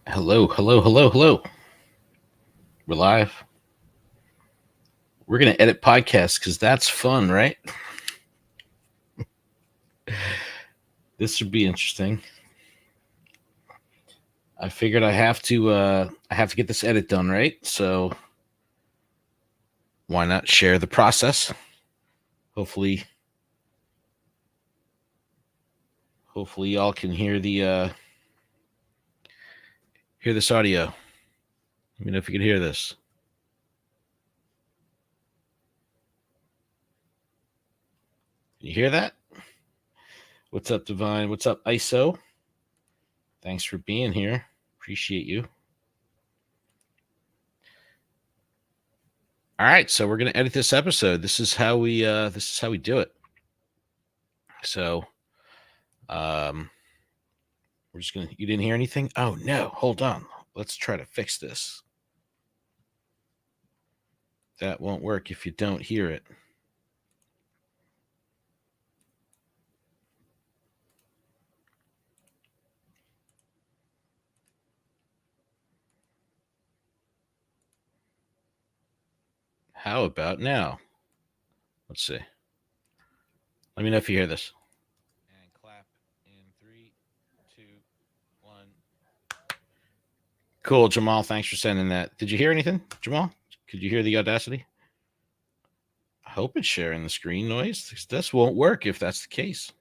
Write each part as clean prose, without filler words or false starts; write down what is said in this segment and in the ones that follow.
Hello, hello, hello, hello. We're live. We're going to edit podcasts because that's fun, right? This should be interesting. I figured I have to get this edit done, right? So why not share the process? Hopefully, hopefully y'all can hear this audio. Let me know if you can hear this. You hear that? What's up, Divine? What's up, ISO? Thanks for being here. Appreciate you. All right, so we're gonna edit this episode. This is how we do it. So we're just gonna. You didn't hear anything? Oh no! Hold on. Let's try to fix this. That won't work if you don't hear it. How about now? Let's see. Let me know if you hear this. And clap in 3, 2, 1. Cool, Jamal. Thanks for sending that. Did you hear anything, Jamal? Could you hear the Audacity? I hope it's sharing the screen noise. This won't work if that's the case.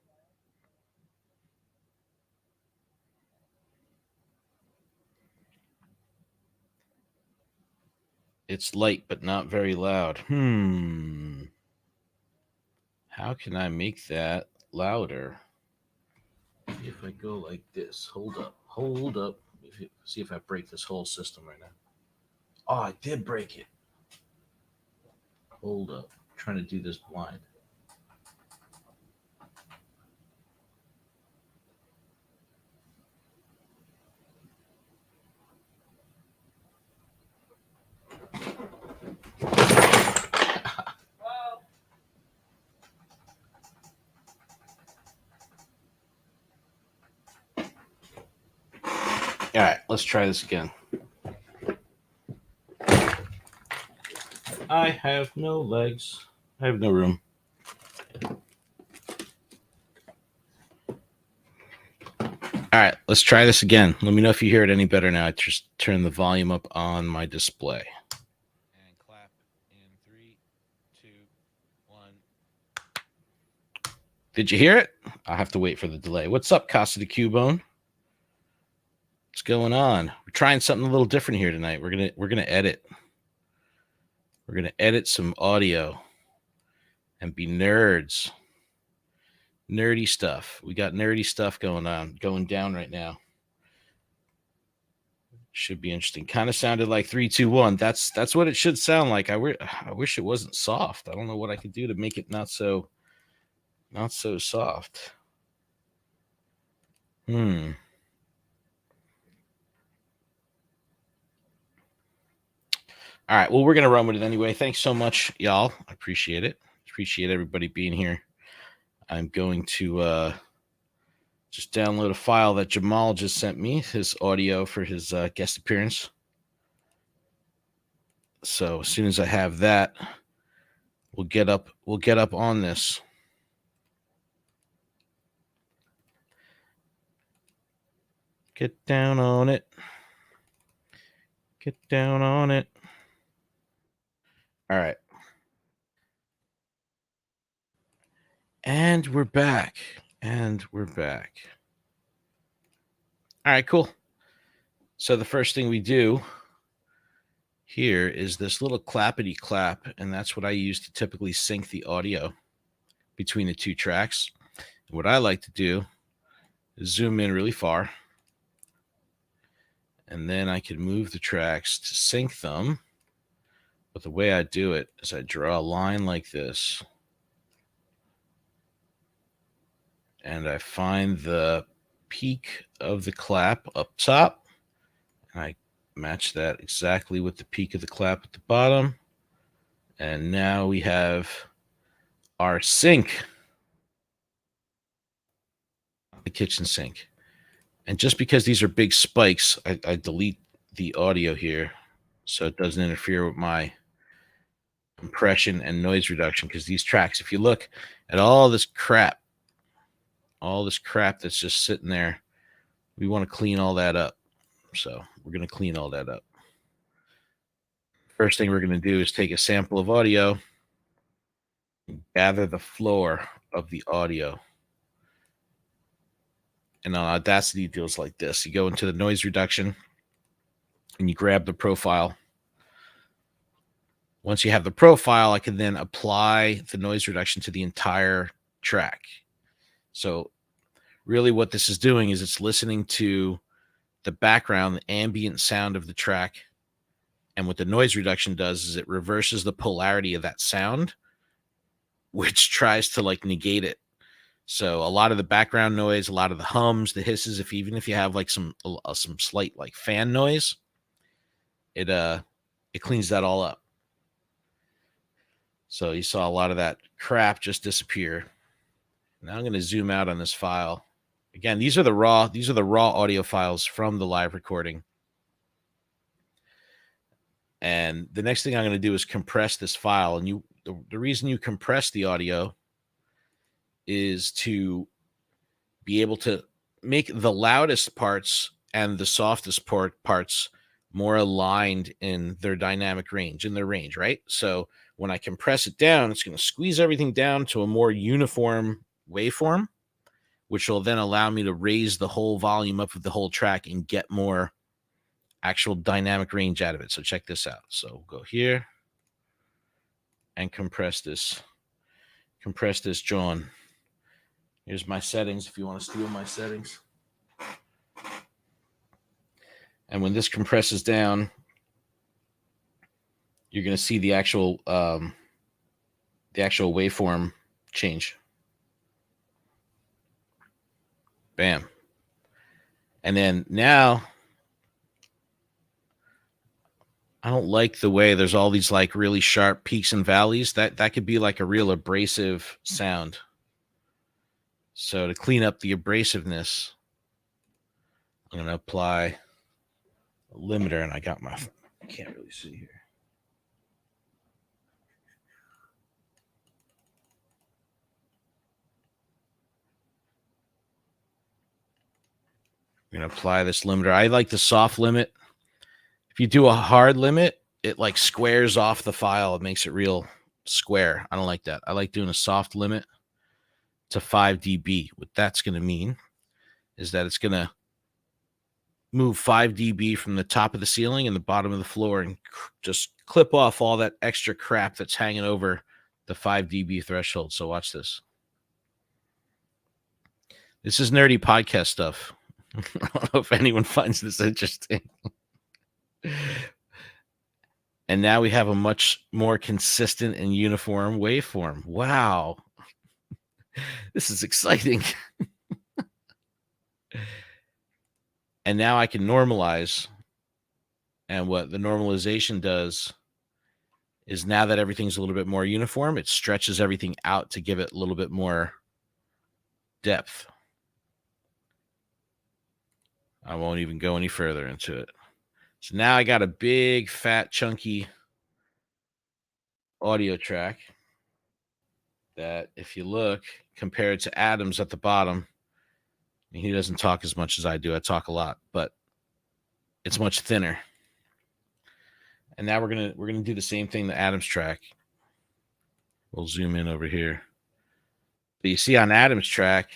It's light, but not very loud. How can I make that louder? If I go like this, hold up. See if I break this whole system right now. Oh, I did break it. Hold up. I'm trying to do this blind. All right, let's try this again. I have no legs. I have no room. All right, let's try this again. Let me know if you hear it any better now. I just turn the volume up on my display. And clap in 3, 2, 1. Did you hear it? I'll have to wait for the delay. What's up, Casa de Cubone? What's going on? We're trying something a little different here tonight. We're gonna edit. We're gonna edit some audio and be nerds. Nerdy stuff. We got nerdy stuff going down right now. Should be interesting. Kind of sounded like 3, 2, 1. That's what it should sound like. I wish it wasn't soft. I don't know what I could do to make it not so soft. All right. Well, we're gonna run with it anyway. Thanks so much, y'all. I appreciate it. Appreciate everybody being here. I'm going to just download a file that Jamal just sent me, his audio for his guest appearance. So as soon as I have that, we'll get up on this. Get down on it. Get down on it. All right. And we're back. All right, cool. So the first thing we do here is this little clappity clap, and that's what I use to typically sync the audio between the two tracks. And what I like to do is zoom in really far, and then I can move the tracks to sync them. But the way I do it is I draw a line like this, and I find the peak of the clap up top, and I match that exactly with the peak of the clap at the bottom. And now we have our sink, the kitchen sink. And just because these are big spikes, I delete the audio here so it doesn't interfere with my compression and noise reduction, because these tracks, if you look at all this crap that's just sitting there, we want to clean all that up. So we're going to clean all that up. First thing we're going to do is take a sample of audio, gather the floor of the audio. And on Audacity deals like this. You go into the noise reduction and you grab the profile. Once you have the profile, I can then apply the noise reduction to the entire track. So really what this is doing is it's listening to the background, the ambient sound of the track. And what the noise reduction does is it reverses the polarity of that sound, which tries to like negate it. So a lot of the background noise, a lot of the hums, the hisses, even if you have like some slight like fan noise, it cleans that all up. So you saw a lot of that crap just disappear. Now I'm going to zoom out on this file. Again, these are the raw audio files from the live recording. And the next thing I'm going to do is compress this file. And the reason you compress the audio is to be able to make the loudest parts and the softest parts more aligned in their dynamic range, right? So when I compress it down, it's going to squeeze everything down to a more uniform waveform, which will then allow me to raise the whole volume up of the whole track and get more actual dynamic range out of it. So check this out. So we'll go here and compress this John. Here's my settings if you want to steal my settings. And when this compresses down, you're going to see the actual waveform change. Bam. And then now, I don't like the way there's all these like really sharp peaks and valleys. That could be like a real abrasive sound. So to clean up the abrasiveness, I'm going to apply a limiter, and I can't really see here. I'm going to apply this limiter. I like the soft limit. If you do a hard limit, it like squares off the file. It makes it real square. I don't like that. I like doing a soft limit to 5 dB. What that's going to mean is that it's going to move 5 dB from the top of the ceiling and the bottom of the floor and just clip off all that extra crap that's hanging over the 5 dB threshold. So watch this. This is nerdy podcast stuff. I don't know if anyone finds this interesting. And now we have a much more consistent and uniform waveform. Wow. This is exciting. And now I can normalize. And what the normalization does is, now that everything's a little bit more uniform, it stretches everything out to give it a little bit more depth. I won't even go any further into it. So now I got a big, fat, chunky audio track that, if you look, compared to Adam's at the bottom, he doesn't talk as much as I do. I talk a lot, but it's much thinner. And now we're gonna do the same thing to Adam's track. We'll zoom in over here. But you see on Adam's track,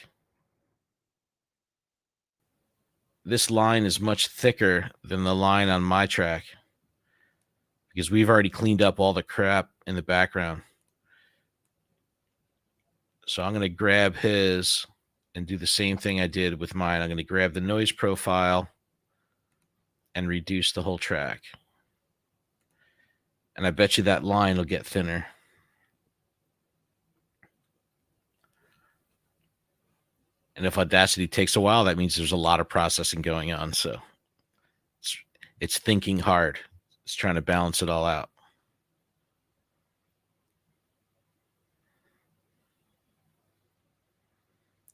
this line is much thicker than the line on my track, because we've already cleaned up all the crap in the background. So I'm going to grab his and do the same thing I did with mine. I'm going to grab the noise profile and reduce the whole track. And I bet you that line will get thinner. And if Audacity takes a while, that means there's a lot of processing going on. So it's thinking hard. It's trying to balance it all out.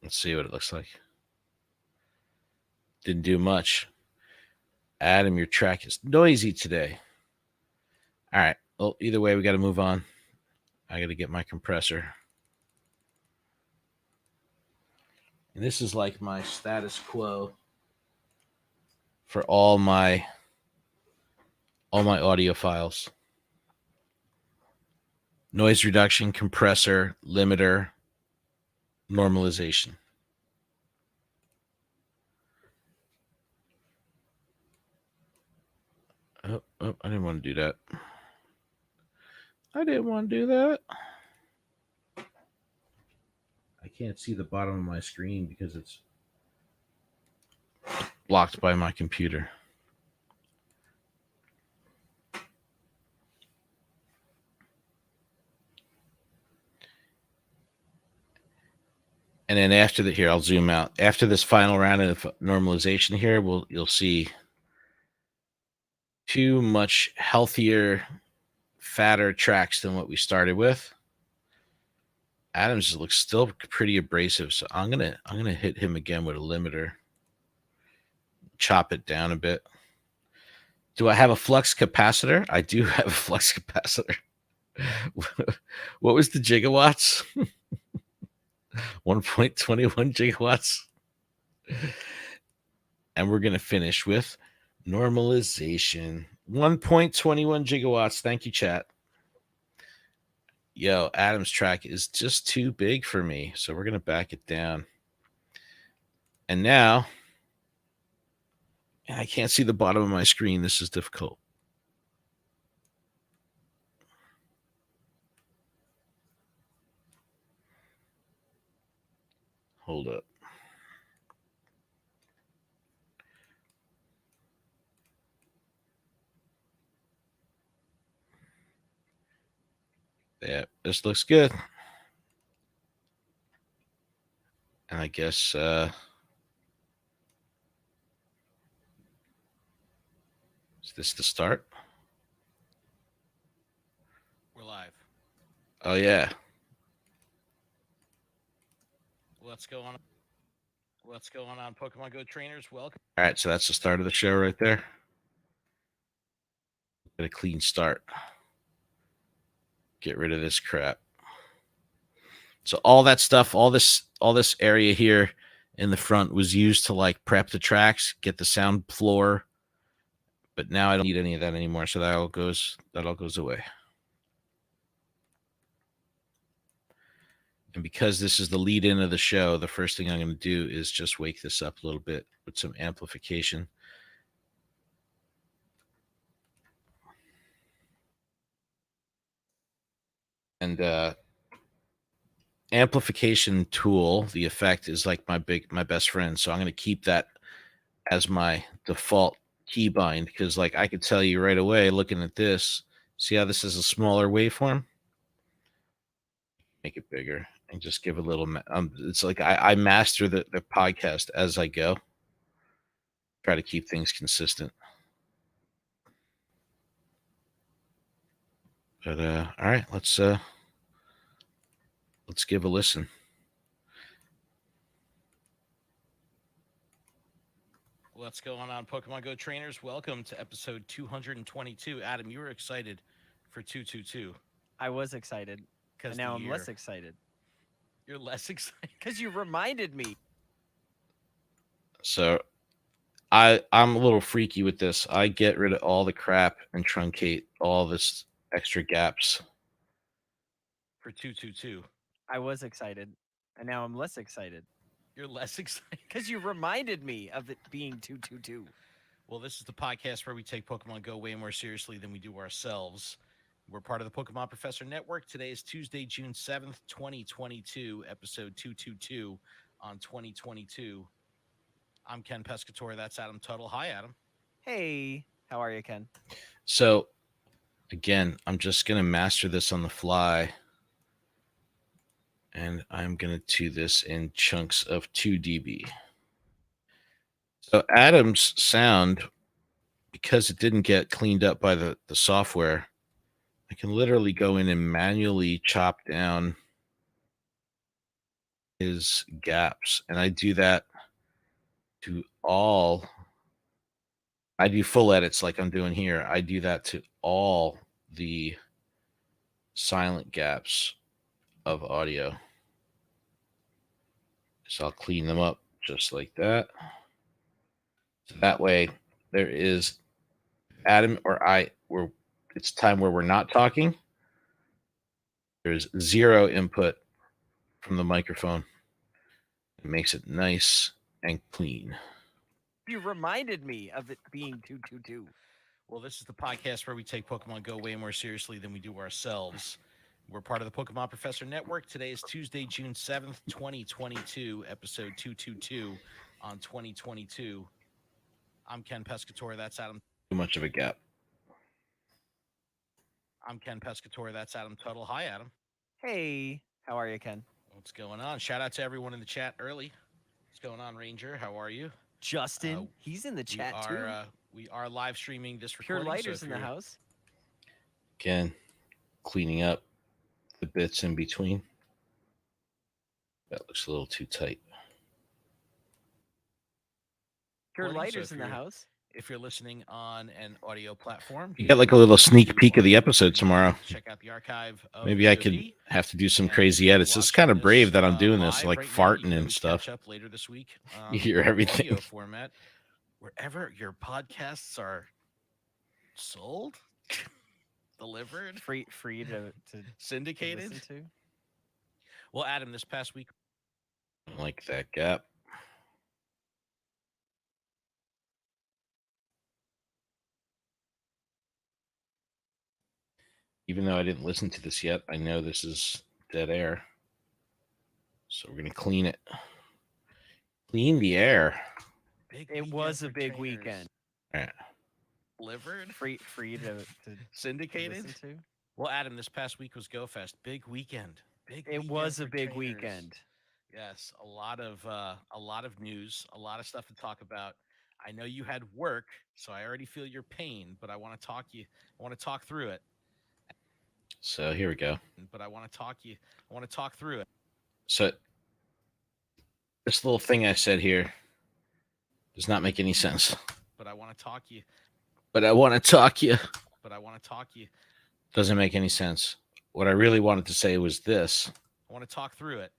Let's see what it looks like. Didn't do much. Adam, your track is noisy today. All right. Well, either way, we got to move on. I got to get my compressor. And this is like my status quo for all my audio files. Noise reduction, compressor, limiter, normalization. Oh, I didn't want to do that. I didn't want to do that. I can't see the bottom of my screen because it's blocked by my computer. And then after here, I'll zoom out. After this final round of normalization here, you'll see two much healthier, fatter tracks than what we started with. Adams looks still pretty abrasive, so I'm gonna hit him again with a limiter. Chop it down a bit. Do I have a flux capacitor? I do have a flux capacitor. What was the gigawatts? 1.21 gigawatts. And we're going to finish with normalization. 1.21 gigawatts. Thank you, chat. Yo, Adam's track is just too big for me, so we're going to back it down. And now, I can't see the bottom of my screen. This is difficult. Hold up. Yeah, this looks good. And I guess is this the start? We're live. Oh yeah. What's going on, Pokemon Go trainers? Welcome. All right, so that's the start of the show right there. Get a clean start. Get rid of this crap. So all that stuff, all this area here in the front was used to like prep the tracks, get the sound floor. But now I don't need any of that anymore, so that all goes away. And because this is the lead in of the show, the first thing I'm going to do is just wake this up a little bit with some amplification. And amplification tool, the effect is like my best friend. So I'm going to keep that as my default keybind because like I could tell you right away looking at this, see how this is a smaller waveform? Make it bigger and just give a little, it's like I master the podcast as I go. Try to keep things consistent. But all right, let's give a listen. What's going on, Pokemon Go trainers? Welcome to episode 222. Adam, you were excited for 222. I was excited. And now I'm less excited. You're less excited? Because you reminded me. So I'm a little freaky with this. I get rid of all the crap and truncate all this extra gaps for 222. I was excited. And now I'm less excited. You're less excited? Because you reminded me of it being 222. Well, this is the podcast where we take Pokemon Go way more seriously than we do ourselves. We're part of the Pokemon Professor Network. Today is Tuesday, June 7th, 2022, episode 222 on 2022. I'm Ken Pescatore. That's Adam Tuttle. Hi, Adam. Hey, how are you, Ken? So, again, I'm just going to master this on the fly. And I'm going to do this in chunks of 2 dB. So Adam's sound, because it didn't get cleaned up by the software, I can literally go in and manually chop down his gaps. And I do that to all. I do full edits like I'm doing here. I do that to all the silent gaps of audio. So I'll clean them up just like that. So that way there is Adam or I, where it's time where we're not talking. There's zero input from the microphone. It makes it nice and clean. You reminded me of it being 222. Well, this is the podcast where we take Pokemon Go way more seriously than we do ourselves. We're part of the Pokemon Professor Network. Today is Tuesday, June 7th, 2022, episode 222 on 2022. I'm Ken Pescatore. That's Adam. Too much of a gap. I'm Ken Pescatore. That's Adam Tuttle. Hi, Adam. Hey, how are you, Ken? What's going on? Shout out to everyone in the chat early. What's going on, Ranger? How are you? Justin, he's in the chat too. We are live streaming this Pure recording. Lighters in the house. Again, cleaning up the bits in between. That looks a little too tight. Pure Lighters in the house. If you're listening on an audio platform, you get like a little sneak peek of the episode tomorrow. Check out the archive. Maybe I could have to do some crazy edits. It's kind of brave that I'm doing this, like farting and stuff. Up later this week. You hear everything. Audio format, wherever your podcasts are sold, delivered, free to syndicated. To listen to. Well, Adam, this past week, I like that gap. Even though I didn't listen to this yet, I know this is dead air. So we're going to clean it. Clean the air. It was a big weekend. All right. Delivered. Free to syndicated. To listen to. Well, Adam, this past week was Go Fest. Big weekend. It was a big weekend. Yes, a lot of news, a lot of stuff to talk about. I know you had work, so I already feel your pain, but I want to talk through it. So here we go. But I want to talk through it. So this little thing I said here does not make any sense. But I want to talk you. Doesn't make any sense. What I really wanted to say was this. I want to talk through it.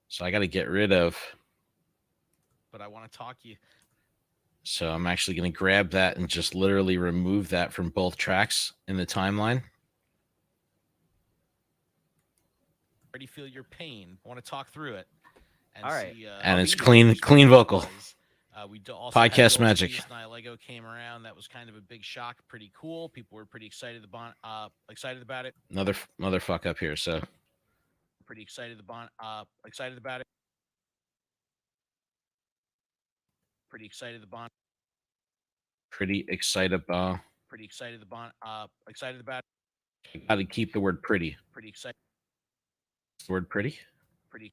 So I got to get rid of. But I want to talk you. So I'm actually going to grab that and just literally remove that from both tracks in the timeline. Already feel your pain. I want to talk through it. And all right. See, and it's clean vocal. We also podcast magic. Lego came around. That was kind of a big shock. Pretty cool. People were pretty excited about it. Another fuck up here. So pretty excited about it. Pretty excited about it. I got to keep the word pretty. Pretty excited. The word pretty. I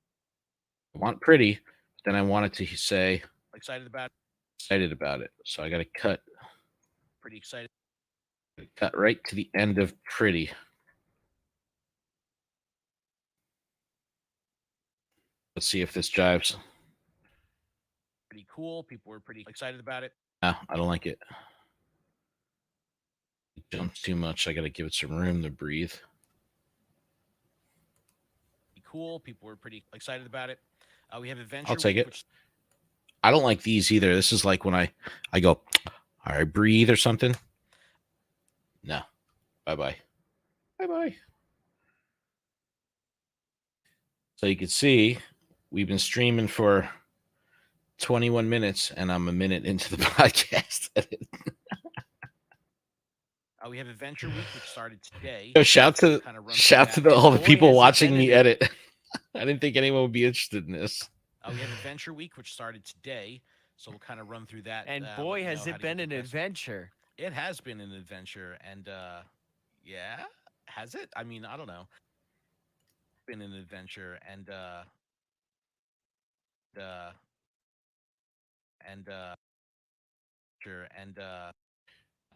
want pretty. Then I wanted to say excited about it. So I got to cut. Pretty excited. Cut right to the end of pretty. Let's see if this jives. Pretty cool. People were pretty excited about it. I don't like it. It jumps too much. I got to give it some room to breathe. Cool. People were pretty excited about it. We have adventure. I'll take it. I don't like these either. This is like when I go, all right, breathe or something. No. Bye-bye. Bye-bye. So you can see we've been streaming for 21 minutes and I'm a minute into the podcast. We have Adventure Week, which started today. So shout to all the people watching me edit. I didn't think anyone would be interested in this. We have Adventure Week, which started today. So we'll kind of run through that. And boy, has it been an adventure. It has been an adventure. And yeah, has it? I mean, I don't know. Been an adventure. And I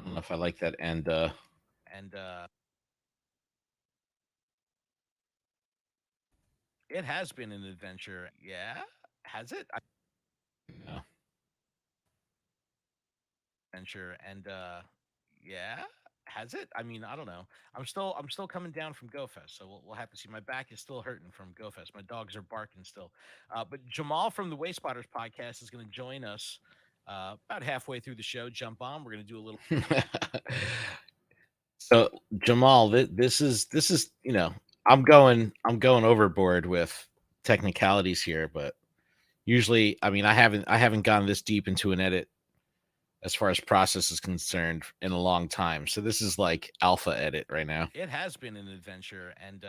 don't know if I like that. And it has been an adventure. Yeah. Has it? No. Adventure and yeah, has it? I mean, I don't know. I'm still coming down from GoFest, so we'll have to see. My back is still hurting from GoFest. My dogs are barking still. But Jamal from the Way Spotters podcast is going to join us about halfway through the show. Jump on. We're going to do a little. So Jamal, this is I'm going overboard with technicalities here, but usually, I mean, I haven't gone this deep into an edit as far as process is concerned in a long time. So this is like alpha edit right now. It has been an adventure, and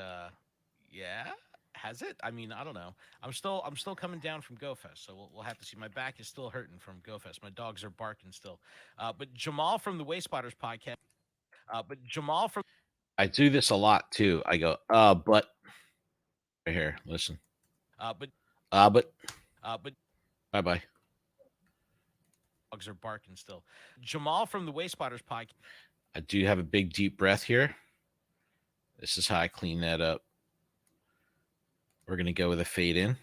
yeah, has it? I mean, I don't know. I'm still coming down from GoFest, so we'll have to see. My back is still hurting from GoFest. My dogs are barking still. But Jamal from the Way Spotters podcast. But Jamal from I do this a lot too. I go, but right here, listen. but But but bye bye. dogs are barking still. Jamal from the Way Spotters podcast. I do have a big deep breath here. This is how I clean that up. We're gonna go with a fade in.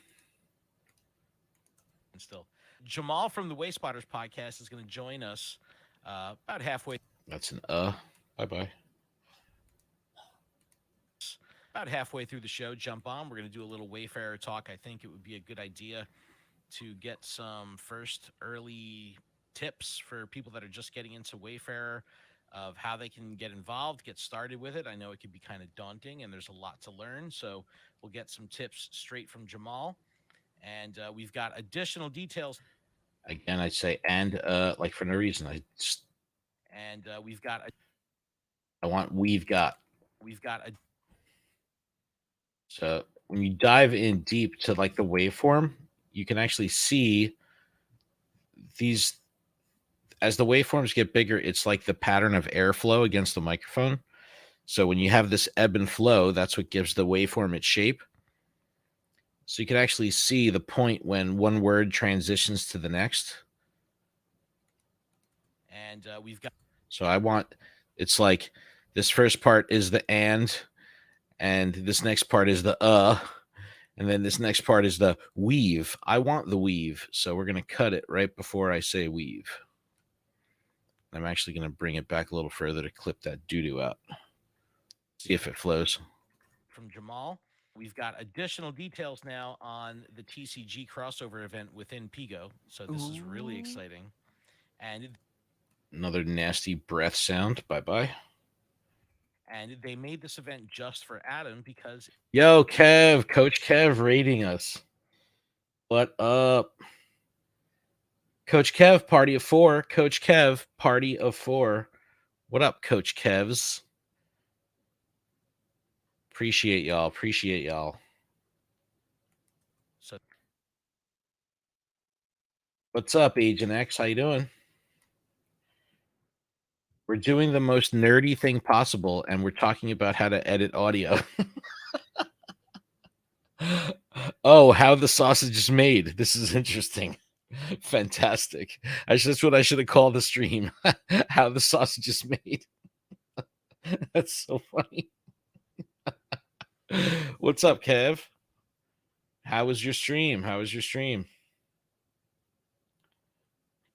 Still, Jamal from the Way Spotters podcast is going to join us about halfway. That's an bye bye. About halfway through the show. Jump on. We're going to do a little Wayfarer talk. I think it would be a good idea to get some first early tips for people that are just getting into Wayfarer of how they can get involved, get started with it. I know it can be kind of daunting and there's a lot to learn. So we'll get some tips straight from Jamal. And we've got additional details. Again, I say and like for no reason. And we've got we've got. a So when you dive in deep to like the waveform, you can actually see these as the waveforms get bigger, it's like the pattern of airflow against the microphone. So when you have this ebb and flow, that's what gives the waveform its shape. So you can actually see the point when one word transitions to the next. And we've got. So it's like this first part is the and this next part is the and then this next part is the weave. I want the weave. So we're going to cut it right before I say weave. I'm actually going to bring it back a little further to clip that doo-doo out. See if it flows. From Jamal, we've got additional details now on the TCG crossover event within Pigo. So this is really exciting. And another nasty breath sound. Bye-bye. And they made this event just for Adam because. Yo, Kev, Coach Kev rating us. What up? Coach Kev, party of 4. Coach Kev, party of 4. What up, Coach Kevs? Appreciate y'all. So, what's up, Agent X? How you doing? We're doing the most nerdy thing possible, and we're talking about how to edit audio. Oh, how the sausage is made. This is interesting. Fantastic. That's what I should have called the stream. How the sausage is made. That's so funny. What's up, Kev? How was your stream?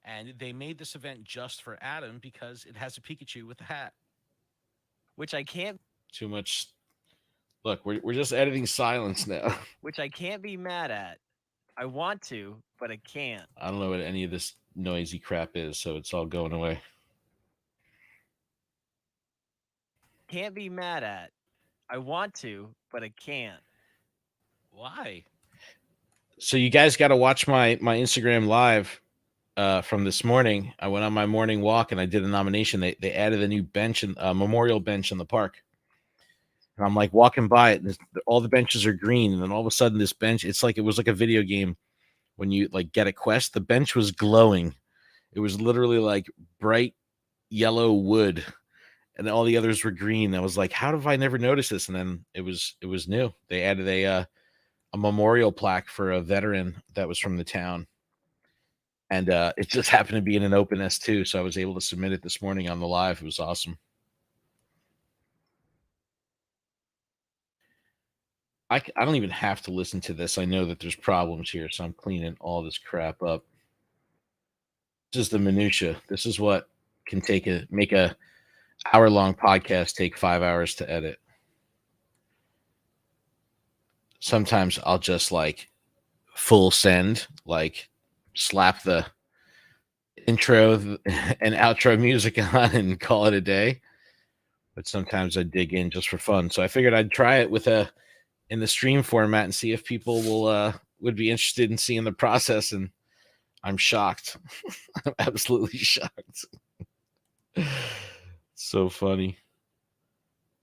And they made this event just for Adam because it has a Pikachu with a hat. Which I can't. Too much. Look, we're just editing silence now. Which I can't be mad at. I want to, but I can't. I don't know what any of this noisy crap is, so it's all going away. Can't be mad at. I want to, but I can't. Why? So you guys got to watch my Instagram live from this morning. I went on my morning walk and I did a nomination. They added a new bench and memorial bench in the park. And I'm like walking by it, and all the benches are green, and then all of a sudden this bench, it was like a video game when you like get a quest. The bench was glowing. It was literally like bright yellow wood, and all the others were green. I was like, how have I never noticed this? And then it was new. They added a memorial plaque for a veteran that was from the town. And it just happened to be in an open S2, so I was able to submit it this morning on the live. It was awesome. I don't even have to listen to this. I know that there's problems here, so I'm cleaning all this crap up. This is the minutia. This is what can make a hour-long podcast take 5 hours to edit. Sometimes I'll just like full send, like slap the intro and outro music on and call it a day. But sometimes I dig in just for fun. So I figured I'd try it in the stream format and see if people would be interested in seeing the process. And I'm shocked. I'm absolutely shocked. So funny.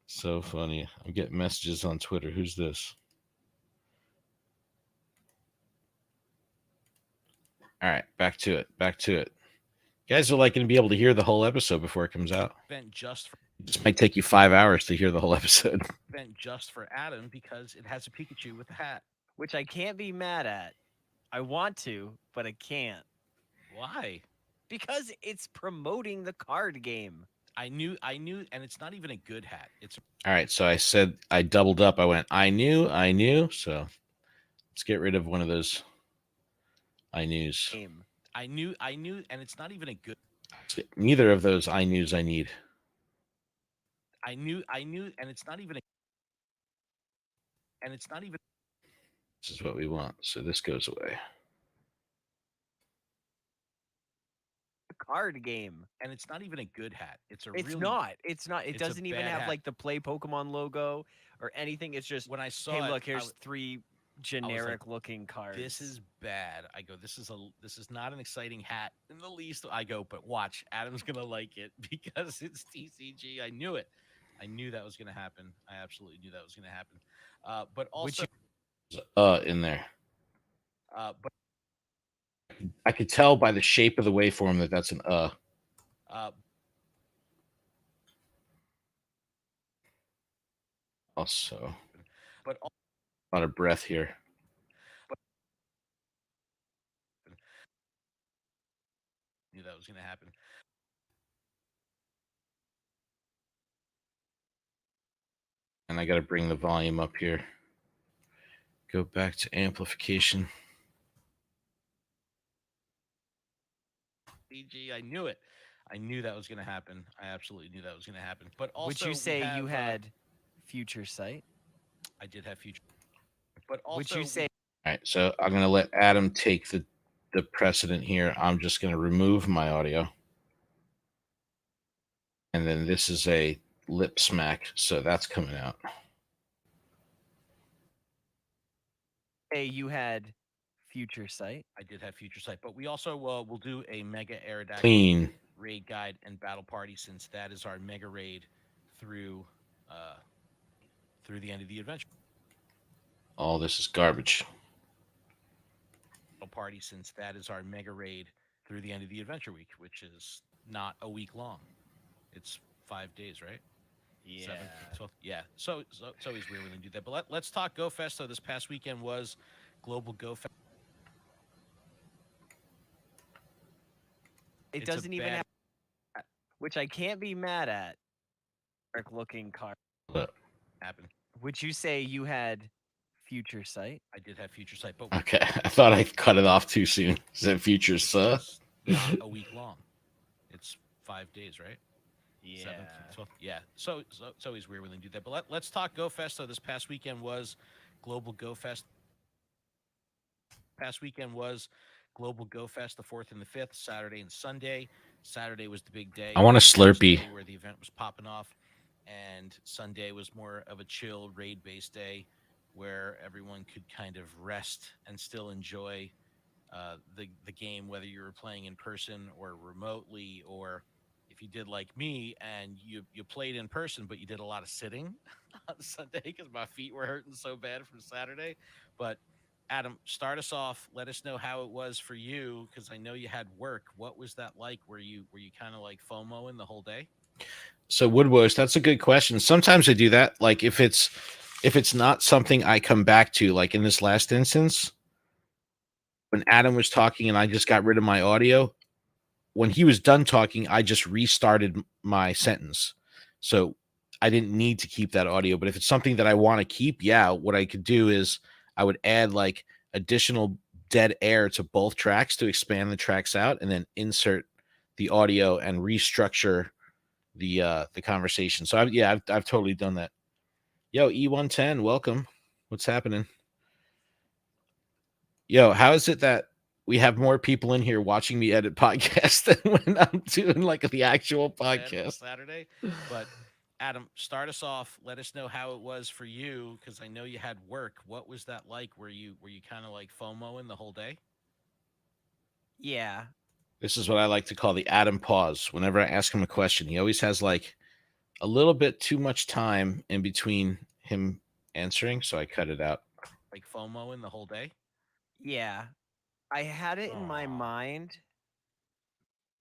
So funny. I'm getting messages on Twitter. Who's this? All right, back to it. You guys are like going to be able to hear the whole episode before it comes out. This might take you 5 hours to hear the whole episode. Just for Adam because it has a Pikachu with a hat. Which I can't be mad at. I want to, but I can't. Why? Because it's promoting the card game. I knew, and it's not even a good hat. It's all right. So I said I doubled up. I went, I knew. So let's get rid of one of those I knews. Game. I knew, and it's not even a good. Neither of those I knews I need. I knew, and it's not even a. And it's not even. This is what we want. So this goes away. Card game, and it's not even a good hat. It's really, it's not. It doesn't even have hat. Like the Play Pokemon logo or anything. It's just when I saw. Hey, look, here's three generic looking cards. This is bad. I go, this is not an exciting hat in the least. I go, but watch, Adam's gonna like it because it's TCG. I knew it. I knew that was gonna happen. I absolutely knew that was gonna happen. But also, in there. But I could tell by the shape of the waveform that that's an Also, but a lot of breath here. Knew that was going to happen. And I got to bring the volume up here. Go back to amplification. I knew it. I knew that was going to happen. I absolutely knew that was going to happen. But also, would you say you had future sight? I did have future. But also, would you say? All right, so I'm going to let Adam take the precedent here. I'm just going to remove my audio. And then this is a lip smack, so that's coming out. Hey, you had future sight. I did have future sight, but we also will do a mega Aerodactyl clean raid guide and battle party, since that is our mega raid through the end of the adventure. All this is garbage. Party, since that is our mega raid through the end of the adventure week, which is not a week long. It's 5 days, right? Yeah. 7, 12, yeah. So it's always weird when they do that. But let's talk Go Fest. So this past weekend was Global Go Fest. It doesn't even have, which I can't be mad at. Looking card. Happened. Would you say you had future sight? I did have future sight, but okay, I thought I cut it off too soon. Is that future sight? Not a week long. It's 5 days, right? Yeah. 7, 12, yeah. So it's always weird when they do that. But let's talk Go Fest. So this past weekend was Global Go Fest. Past weekend was Global Go Fest, the 4th and the 5th, Saturday and Sunday. Saturday was the big day. I want a Slurpee. Where the event was popping off. And Sunday was more of a chill raid-based day where everyone could kind of rest and still enjoy the game, whether you were playing in person or remotely, or if you did like me and you played in person, but you did a lot of sitting on Sunday because my feet were hurting so bad from Saturday. But Adam, start us off. Let us know how it was for you, because I know you had work. What was that like? Were you kind of like FOMOing the whole day? So Woodwose, that's a good question. Sometimes I do that. Like if it's not something I come back to, like in this last instance, when Adam was talking and I just got rid of my audio, when he was done talking, I just restarted my sentence. So I didn't need to keep that audio. But if it's something that I want to keep, yeah, what I could do is I would add like additional dead air to both tracks to expand the tracks out, and then insert the audio and restructure the conversation. So I've totally done that. Yo, E110, welcome. What's happening? Yo, how is it that we have more people in here watching me edit podcasts than when I'm doing like the actual podcast? Saturday. But Adam, start us off. Let us know how it was for you, because I know you had work. What was that like? Were you kind of like FOMOing the whole day? Yeah. This is what I like to call the Adam pause. Whenever I ask him a question, he always has like a little bit too much time in between him answering, so I cut it out. Like FOMOing the whole day? Yeah. I had it in my Aw. mind.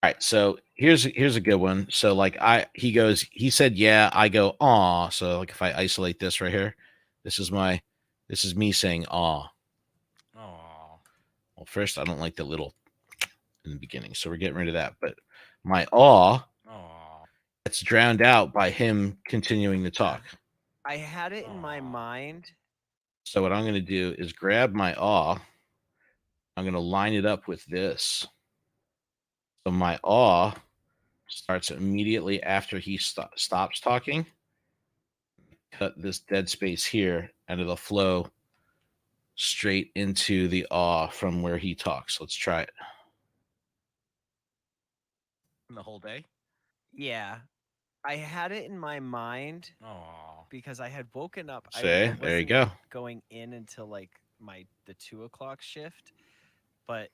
All right, so here's a good one. So like he said yeah, I go aw. So like if I isolate this right here, this is me saying aw. Oh. Well, first I don't like the little in the beginning, so we're getting rid of that. But my aw Oh. gets drowned out by him continuing to talk. I had it in my Aw. mind. So what I'm going to do is grab my aw. I'm going to line it up with this. So my aw starts immediately after he stops talking. Cut this dead space here, and it'll flow straight into the aw from where he talks. Let's try it. The whole day? Yeah. I had it in my mind Oh. because I had woken up. See, I there you wasn't go. going in until like the 2 o'clock shift, but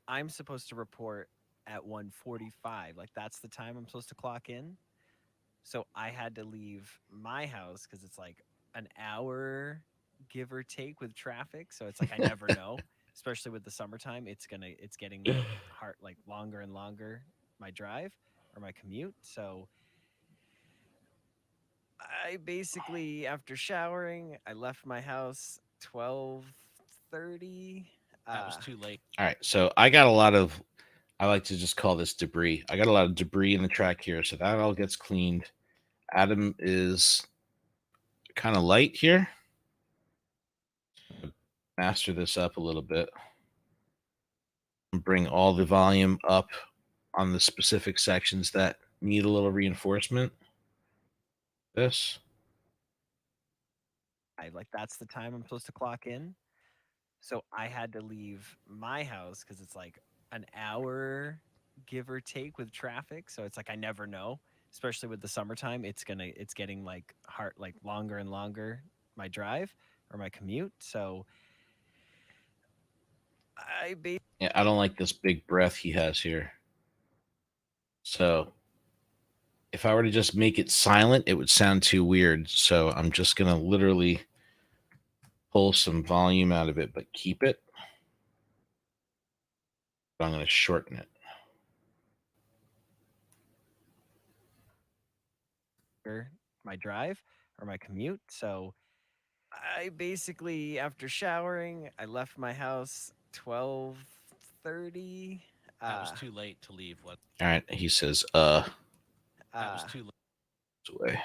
I'm supposed to report at 1:45. Like that's the time I'm supposed to clock in. So I had to leave my house because it's like an hour, give or take, with traffic. So it's like I never know, especially with the summertime. It's getting like hard, like longer and longer, my drive or my commute. So I basically, after showering, I left my house 12:30. That was too late. All right, so I got a lot of, I like to just call this debris. I got a lot of debris in the track here, so that all gets cleaned. Adam is kind of light here. Master this up a little bit. Bring all the volume up on the specific sections that need a little reinforcement. This. Like that's the time I'm supposed to clock in. So I had to leave my house because it's like an hour, give or take, with traffic. So it's like I never know, especially with the summertime. It's getting like hard, like longer and longer, my drive or my commute. So Yeah, I don't like this big breath he has here. So if I were to just make it silent, it would sound too weird. So I'm just going to literally pull some volume out of it, but keep it. I'm going to shorten it. my drive or my commute. So I basically, after showering, I left my house 12:30. That was too late to leave. What? All right. He says, That was too late. away.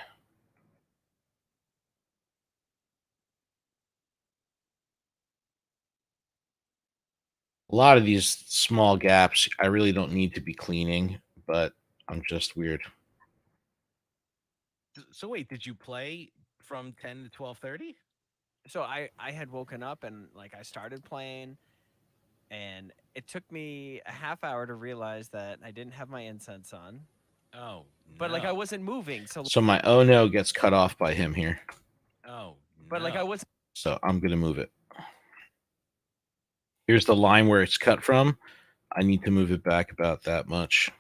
A lot of these small gaps, I really don't need to be cleaning, but I'm just weird. So wait, did you play from 10 to 12:30? So I had woken up and like I started playing, and it took me a half hour to realize that I didn't have my incense on. Oh, But like I no. wasn't moving, so my oh no gets cut off by him here. Oh, but like I no. wasn't So I'm going to move it. Here's the line where it's cut from. I need to move it back about that much.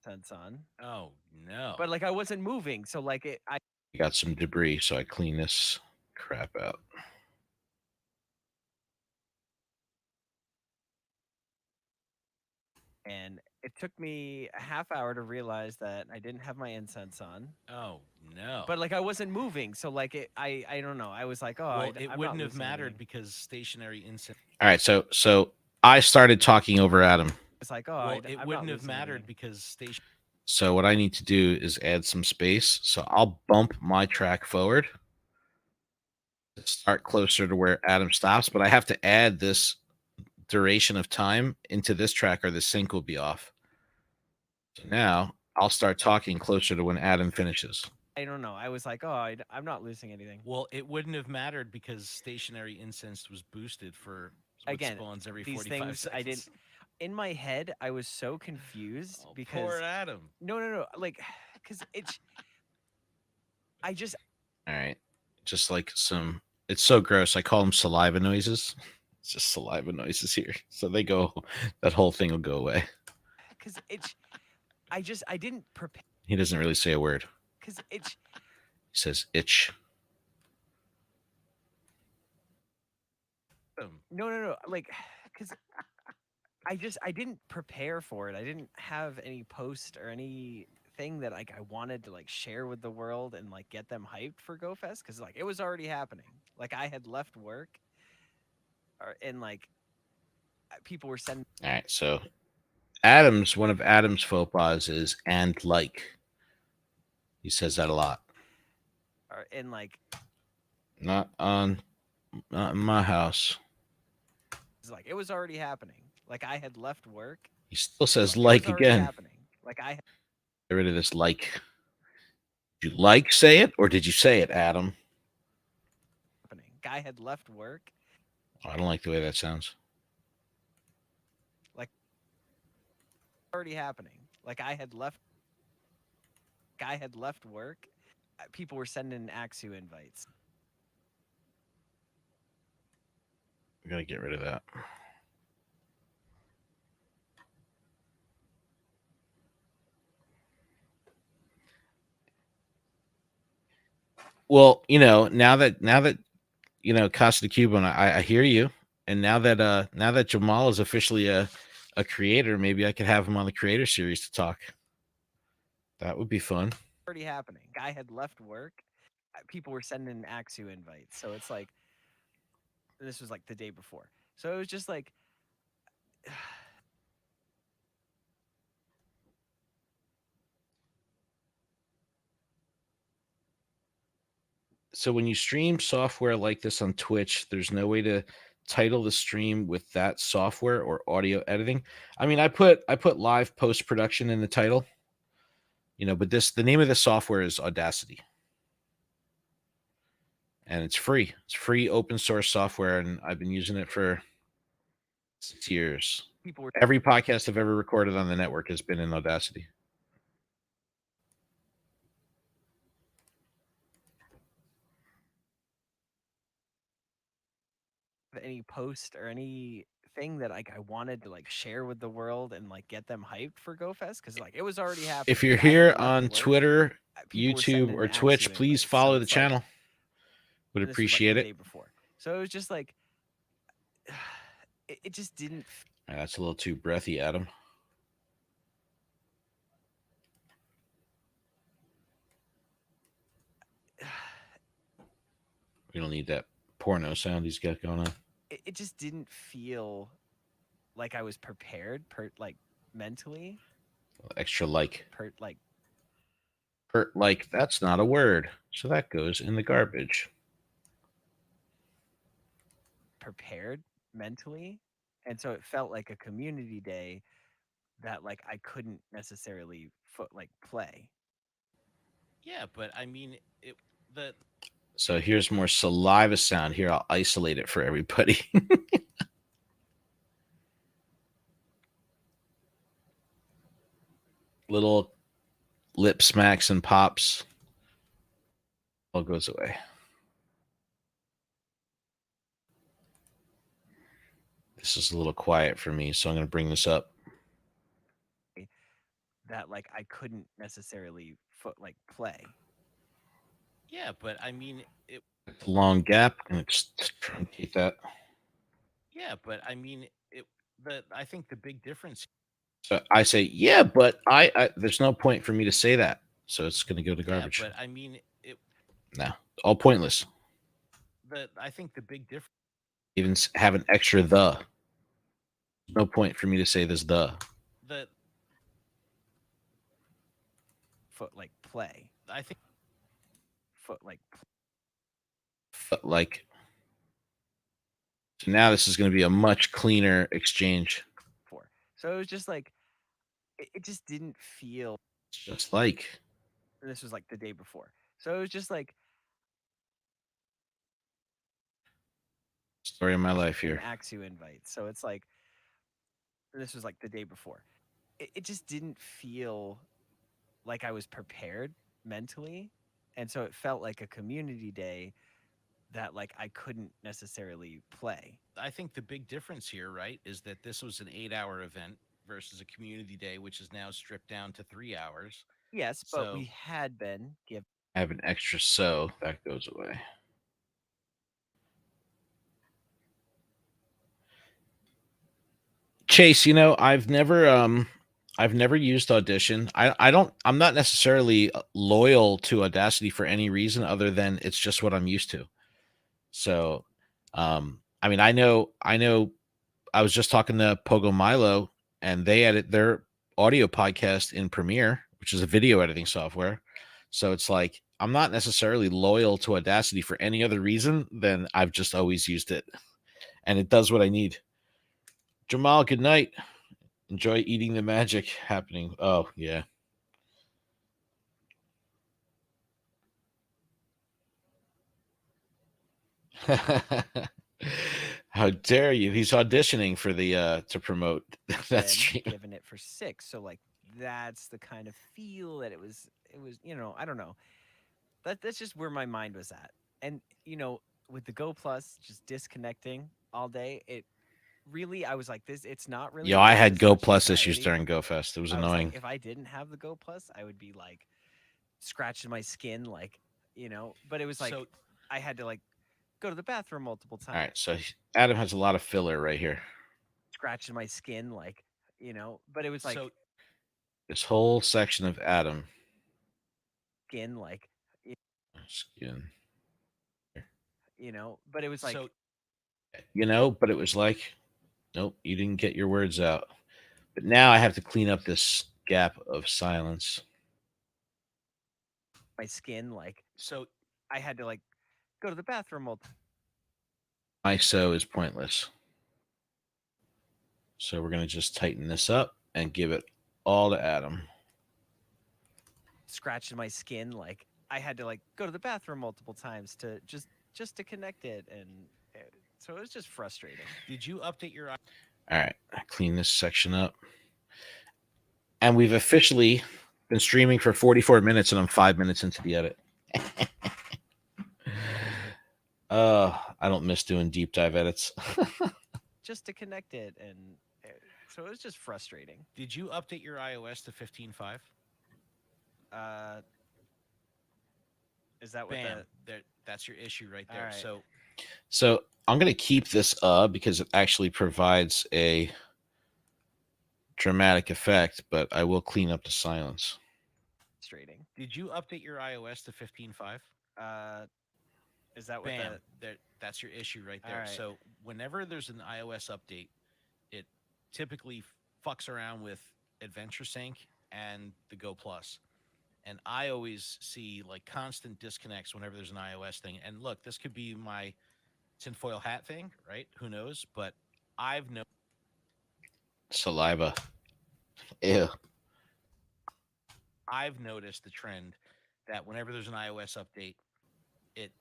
incense on. Oh, no. But like I wasn't moving, so like I Got some debris, so I clean this crap out. and it took me a half hour to realize that I didn't have my incense on. Oh, no. But like I wasn't moving, so like I don't know. I was like, oh, well, I'm it not wouldn't have losing mattered anything. because stationary incense. All right, so I started talking over Adam. It's like, oh, Well, I'm it not wouldn't have losing mattered anything. because station. So what I need to do is add some space. So I'll bump my track forward, start closer to where Adam stops, but I have to add this duration of time into this track or the sync will be off. So now I'll start talking closer to when Adam finishes. I don't know. I was like, oh, I'm not losing anything. Well, it wouldn't have mattered because stationary incense was boosted for what Again, spawns every these 45 things seconds. I didn't. In my head, I was so confused Oh, because poor Adam. no, like, because it's. I just All right. Just like some, it's so gross. I call them saliva noises. It's just saliva noises here. So they go, that whole thing will go away. because it's. I didn't prepare He doesn't really say a word. because it's. He says itch. No, like, because I didn't prepare for it. I didn't have any post or anything that like I wanted to like share with the world and like get them hyped for GoFest because like it was already happening. Like I had left work, and like people were sending. All right. So one of Adam's faux pas is and like. He says that a lot. And like Not in my house. it's like it was already happening. Like I had left work. He still says It like was already again. happening. Like I Get rid of this like. Did you like say it or did you say it, Adam? happening. Guy had left work. Oh, I don't like the way that sounds. Already happening. Like I had left. Guy had left work. People were sending Axu invites. We gotta get rid of that. Well, now that Casa de Cuba, and I hear you, and now that Jamal is officially a creator, maybe I could have him on the creator series to talk. That would be fun. Already happening. Guy had left work. People were sending Axu invites. So it's like this was like the day before. So it was just like So when you stream software like this on Twitch, there's no way to title the stream with that software or audio editing. I mean, I put live post production in the title, but the name of the software is Audacity. And it's free. It's free open source software, and I've been using it for 6 years. Every podcast I've ever recorded on the network has been in Audacity. any post or anything that like I wanted to like share with the world and like get them hyped for GoFest because like it was already happening. If you're Guy had here left on work. Twitter, People were YouTube, sending or Axu Twitch, please invites. follow So the it's like channel. Would this was, like, appreciate the it. day before. So it was just like it just didn't. All right, that's a little too breathy, Adam. We don't need that porno sound he's got going on. It just didn't feel like I was prepared, like mentally. Extra like. Like Like, that's not a word. So that goes in the garbage. prepared mentally, and so it felt like a community day that like I couldn't necessarily play. Yeah, but I mean, So here's more saliva sound. Here, I'll isolate it for everybody. Little lip smacks and pops. All goes away. This is a little quiet for me, so I'm going to bring this up. That like I couldn't necessarily play. Yeah, but I mean, It's a long gap. I'm going to just truncate that. Yeah, but I mean, I think the big difference. So I say, yeah, but I there's no point for me to say that. So it's going to go to garbage. Yeah, but I mean, No, all pointless. I think the big difference. Even have an extra the. No point for me to say this the. foot like play. I think Foot like Like, so now this is going to be a much cleaner exchange. for. So it was just like it just didn't feel. Just like And this was like the day before. So it was just like story of my life an here. Axu invite. So it's like and this was like the day before. It just didn't feel like I was prepared mentally. And so it felt like a community day that like I couldn't necessarily play. I think the big difference here, right, is that this was an 8-hour event versus a community day, which is now stripped down to 3 hours. Yes, but So we had been given I have an extra so that goes away. Chase, I've never used Audition. I'm not necessarily loyal to Audacity for any reason other than it's just what I'm used to. So I mean I know I was just talking to Pogo Milo and they edit their audio podcast in Premiere, which is a video editing software. So it's like I'm not necessarily loyal to Audacity for any other reason than I've just always used it. And it does what I need. Jamal, good night. Enjoy eating the magic happening. Oh, yeah. How dare you? He's auditioning for the to promote that stream. given it for 6. So like that's the kind of feel that it was, I don't know. That's just where my mind was at. And with the Go Plus just disconnecting all day, it really I was like this it's not really Yo, I led to had Go such Plus issues anxiety. during Go Fest. It was I was like annoying. if I didn't have the Go Plus, I would be like scratching my skin like, but it was like so I had to like go to the bathroom multiple All times, right, so Adam has a lot of filler right here. scratching my skin like, but it was like so This whole section of Adam skin like, skin. but it was like so But it was like, nope, you didn't get your words out. But now I have to clean up this gap of silence. my skin like so I had to like go to the bathroom multiple My so is pointless. So we're going to just tighten this up and give it all to Adam. scratching my skin like I had to like go to the bathroom multiple times to just to connect it so it was just frustrating. did you update your All right, I clean this section up. And we've officially been streaming for 44 minutes and I'm 5 minutes into the edit. I don't miss doing deep dive edits. Just to connect it so it was just frustrating. did you update your iOS to 15.5? Uh is that what Bam. That's your issue right there. All right. So I'm going to keep this because it actually provides a dramatic effect, but I will clean up the silence. Frustrating. Did you update your iOS to 15.5? Is that what Bam. That's your issue right there. Alright. So whenever there's an iOS update, it typically fucks around with Adventure Sync and the Go Plus. And I always see like constant disconnects whenever there's an iOS thing. And look, this could be my tinfoil hat thing, right? Who knows? But I've Saliva. Ew. noticed the trend that whenever there's an iOS update, it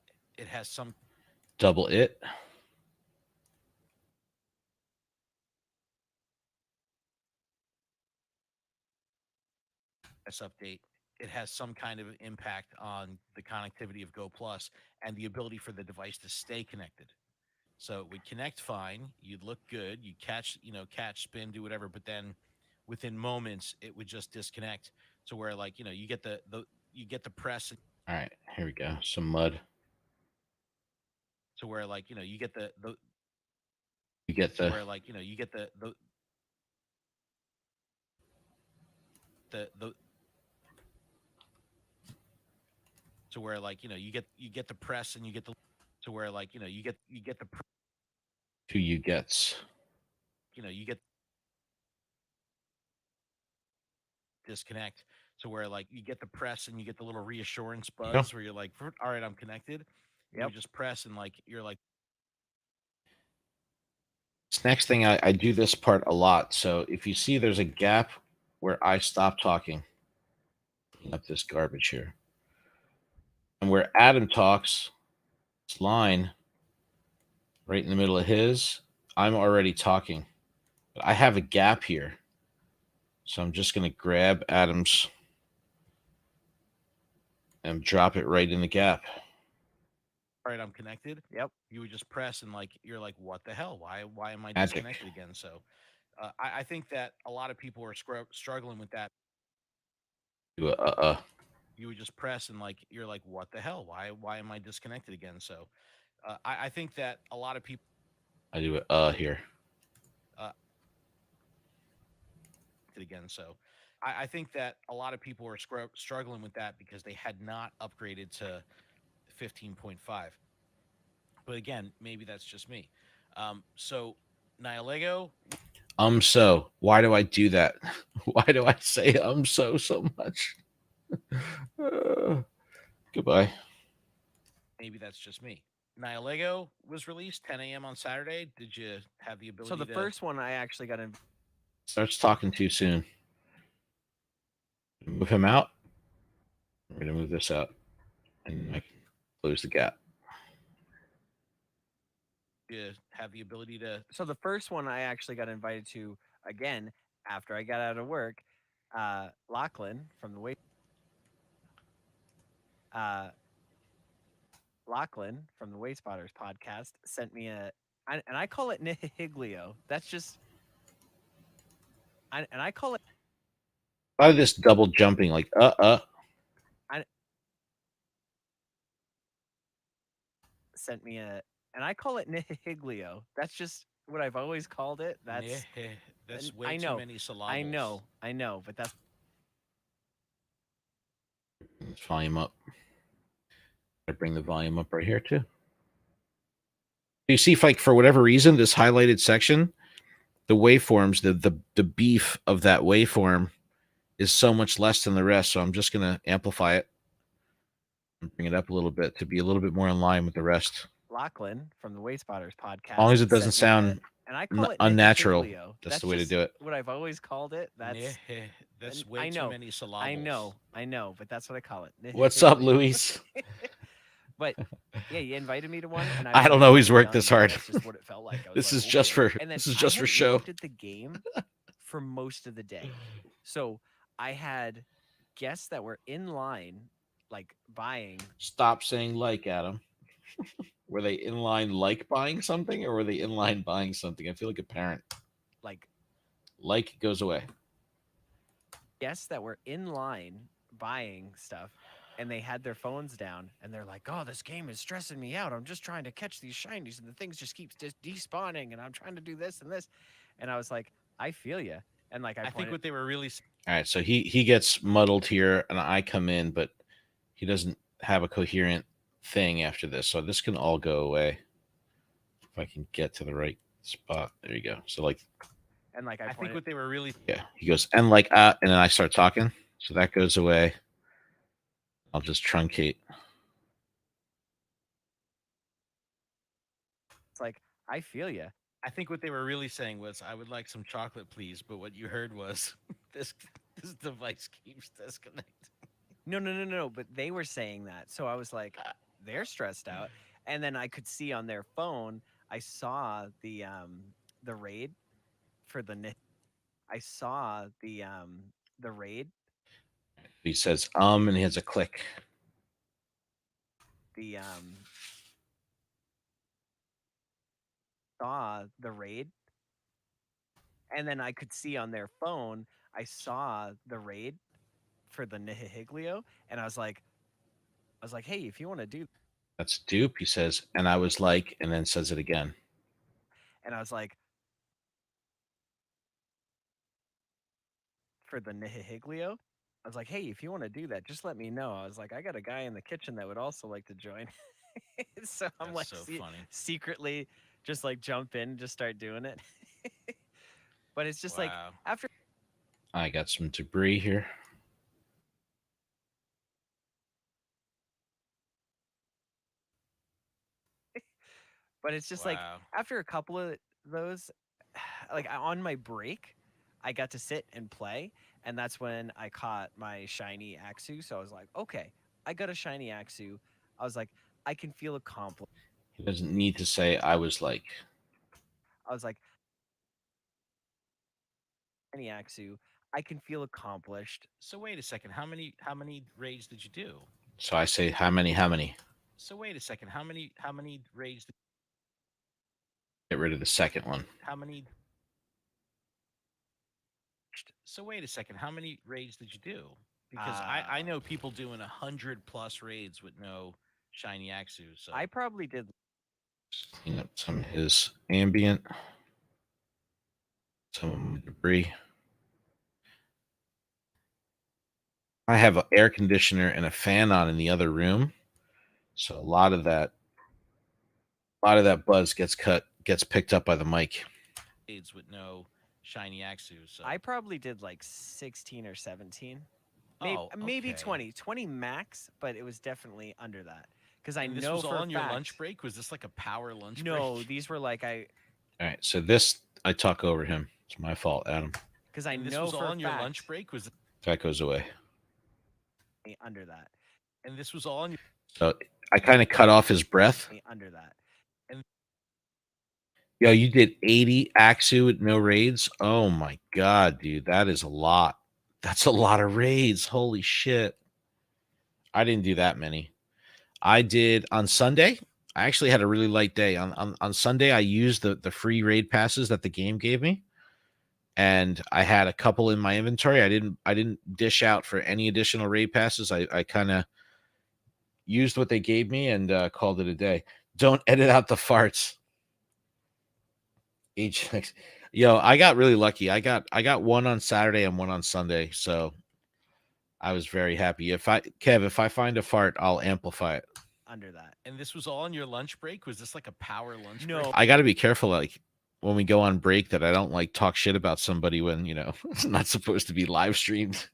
has some Double it. update, it has some kind of impact on the connectivity of Go Plus and the ability for the device to stay connected. So it would connect fine, you'd look good, you'd catch, spin, do whatever, but then within moments it would just disconnect to where like, you get the press All right, here we go. Some mud. to where like, you get the You get the where like, you get the to where like, you get the press and you get the to where like, you get the who you gets. you get disconnect to where like you get the press and you get the little reassurance Yeah. buzz where you're like, all right, I'm connected. You Yep. would just press and like you're like, This next thing, I do this part a lot. So if you see there's a gap where I stop talking, up this garbage here, and where Adam talks, this line right in the middle of his, I'm already talking. But I have a gap here. So I'm just going to grab Adam's and drop it right in the gap. all right, I'm connected. Yep. You would just press and like you're like, what the hell? Why am I Magic. disconnected again? So I think that a lot of people are struggling with that. Do a You would just press and like you're like, what the hell? Why am I disconnected again? So I think that a lot of people I do here. again. So I think that a lot of people are struggling with that because they had not upgraded to 15.5. But again, maybe that's just me. So Nihilego, So why do I do that? Why do I say so much? Goodbye. maybe that's just me. Nihilego was released 10 a.m. on Saturday. Did you have the ability So the to first one I actually got in. Starts talking too soon. Move him out. We're gonna move this out, and I can close the gap. have the ability to So the first one I actually got invited to again after I got out of work. Lachlan from the Waste. Lachlan from the Waste Spotters podcast sent me and I call it Nihiglio. That's just. And I call it. A lot of this double jumping, like Sent me and I call it Nihiglio. That's just what I've always called it. That's way I too know, many syllables. I know, but that's Let's volume up. I bring the volume up right here too. You see, if like for whatever reason, this highlighted section, the waveforms, the beef of that waveform is so much less than the rest. So I'm just gonna amplify it and bring it up a little bit to be a little bit more in line with the rest. Lachlan from the Waste Spotters podcast. As long as it doesn't sound and I call it unnatural. Nihiglio. That's the way to do it. What I've always called it. That's way too many syllables. I know, but that's what I call it. What's up, Nihiglio. Luis? But yeah, you invited me to one, and I don't know he's worked done, this hard. That's just what it felt like. I was This like, is just okay. for And then this is just I for had show. looked at the game for most of the day, so I had guests that were in line, like buying. Stop saying like, Adam. Were they in line like buying something, or were they in line buying something? I feel like a parent. Like goes away. Guests that were in line buying stuff, and they had their phones down, and they're like, "Oh, this game is stressing me out. I'm just trying to catch these shinies, and the things just keep despawning, and I'm trying to do this and this." And I was like, "I feel you." And like I think what they were really All right, so he gets muddled here, and I come in, but he doesn't have a coherent thing after this. So this can all go away if I can get to the right spot. There you go. So like, and like I think what they were really yeah, he goes and like and then I start talking, so that goes away. I'll just truncate. It's like, I feel you. I think what they were really saying was, "I would like some chocolate, please." But what you heard was, "This device keeps disconnecting." No. But they were saying that, so I was like, they're stressed out. And then I could see on their phone, I saw the raid for the. I saw the raid. He says and he has a click. The saw the raid, and then I could see on their phone, I saw the raid for the Nihiglio, and I was like, hey, if you want to do, That's dupe. He says, and I was like, and then says it again. and I was like, for the Nihiglio, I was like, hey, if you want to do that, just let me know. I was like, I got a guy in the kitchen that would also like to join. So I'm That's like, so funny. secretly just like jump in, just start doing it. But it's just like Wow. after I got some debris here. But it's just like Wow. after a couple of those, like on my break, I got to sit and play, and that's when I caught my shiny Axu. So I was like, okay, I got a shiny Axu. I was like, I can feel accomplished. He doesn't need to say I was like. I was like, shiny Axu, I can feel accomplished. So wait a second. How many raids did you do? So I say how many? How many? So wait a second. How many raids? Get rid of the second one. How many? So wait a second. How many raids did you do? Because I know people doing 100+ raids with no shiny Axu. So I probably did. Clean up some of his ambient, some of my debris. I have an air conditioner and a fan on in the other room, so a lot of that buzz gets picked up by the mic. raids with no shiny Axu. So I probably did like 16 or 17. Oh, Maybe okay. 20 max, but it was definitely under that because I And this know was for all a on your fact- lunch break. Was this like a power lunch No, break? these were like All right, so this I talk over him. It's my fault, Adam. because I And this know was for all a on your fact lunch break. Was That goes away. under that. and this was all on your So I kind of cut off his breath. Under that. Yo, you did 80 Axu with no raids? Oh my god, dude. That is a lot. That's a lot of raids. Holy shit. I didn't do that many. I did on Sunday. I actually had a really light day. On Sunday, I used the free raid passes that the game gave me. And I had a couple in my inventory. I didn't dish out for any additional raid passes. I kind of used what they gave me and called it a day. Don't edit out the farts. Yo, I got really lucky. I got one on Saturday and one on Sunday, so I was very happy. If I find a fart, I'll amplify it. Under that. And this was all on your lunch break. Was this like a power lunch No. break? I got to be careful, like when we go on break, that I don't like talk shit about somebody when it's not supposed to be live streamed.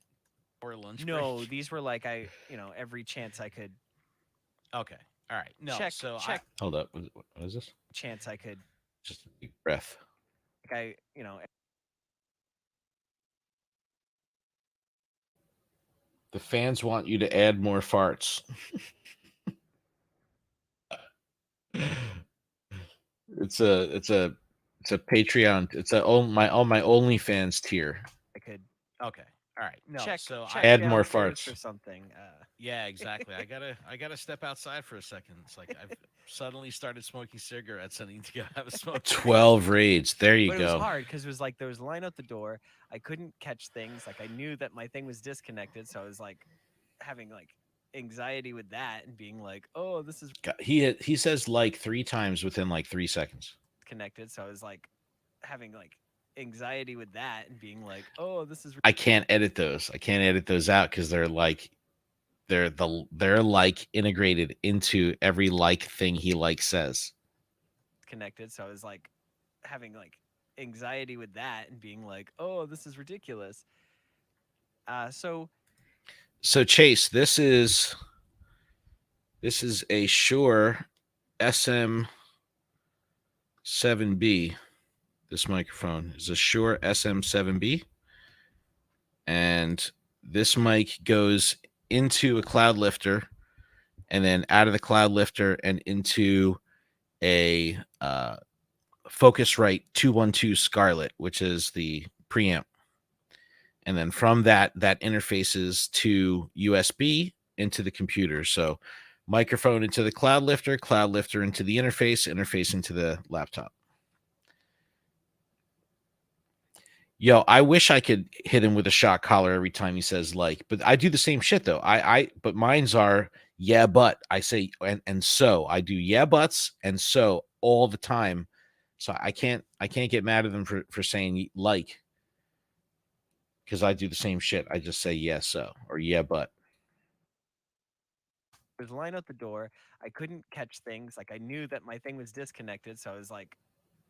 Power lunch No, break. these were like every chance I could. Okay. All right. No. So check Hold up, what is this? chance I could. Just a deep breath. Like The fans want you to add more farts. It's a Patreon. It's my OnlyFans tier. I could okay. All right. No. check. So check Add more downstairs farts. or something. yeah, exactly. I gotta step outside for a second. It's like I've suddenly started smoking cigarettes. I need to go have a smoke. 12 raids. There you But it go. was hard because it was like there was a line out the door. I couldn't catch things. Like I knew that my thing was disconnected, so I was like having like anxiety with that and being like, "Oh, this is He says like 3 times within like 3 seconds. connected." So I was like having like anxiety with that and being like, "Oh, this is I can't edit those. I can't edit those out because they're like integrated into every like thing he like says. connected." So I was like having like anxiety with that and being like, "Oh, this is ridiculous." So Chase, this is a Shure SM7B. This microphone is a Shure SM7B, and this mic goes into a cloud lifter, and then out of the cloud lifter and into a Focusrite 212 Scarlett, which is the preamp. And then from that interfaces to USB into the computer. So microphone into the cloud lifter into the interface into the laptop. Yo, I wish I could hit him with a shot collar every time he says like, but I do the same shit though. But mine's are yeah, but I say and so I do yeah, buts and so all the time. So I can't get mad at them for saying like, because I do the same shit. I just say yeah, so or yeah, but. There's a line out the door. I couldn't catch things. Like I knew that my thing was disconnected, so I was like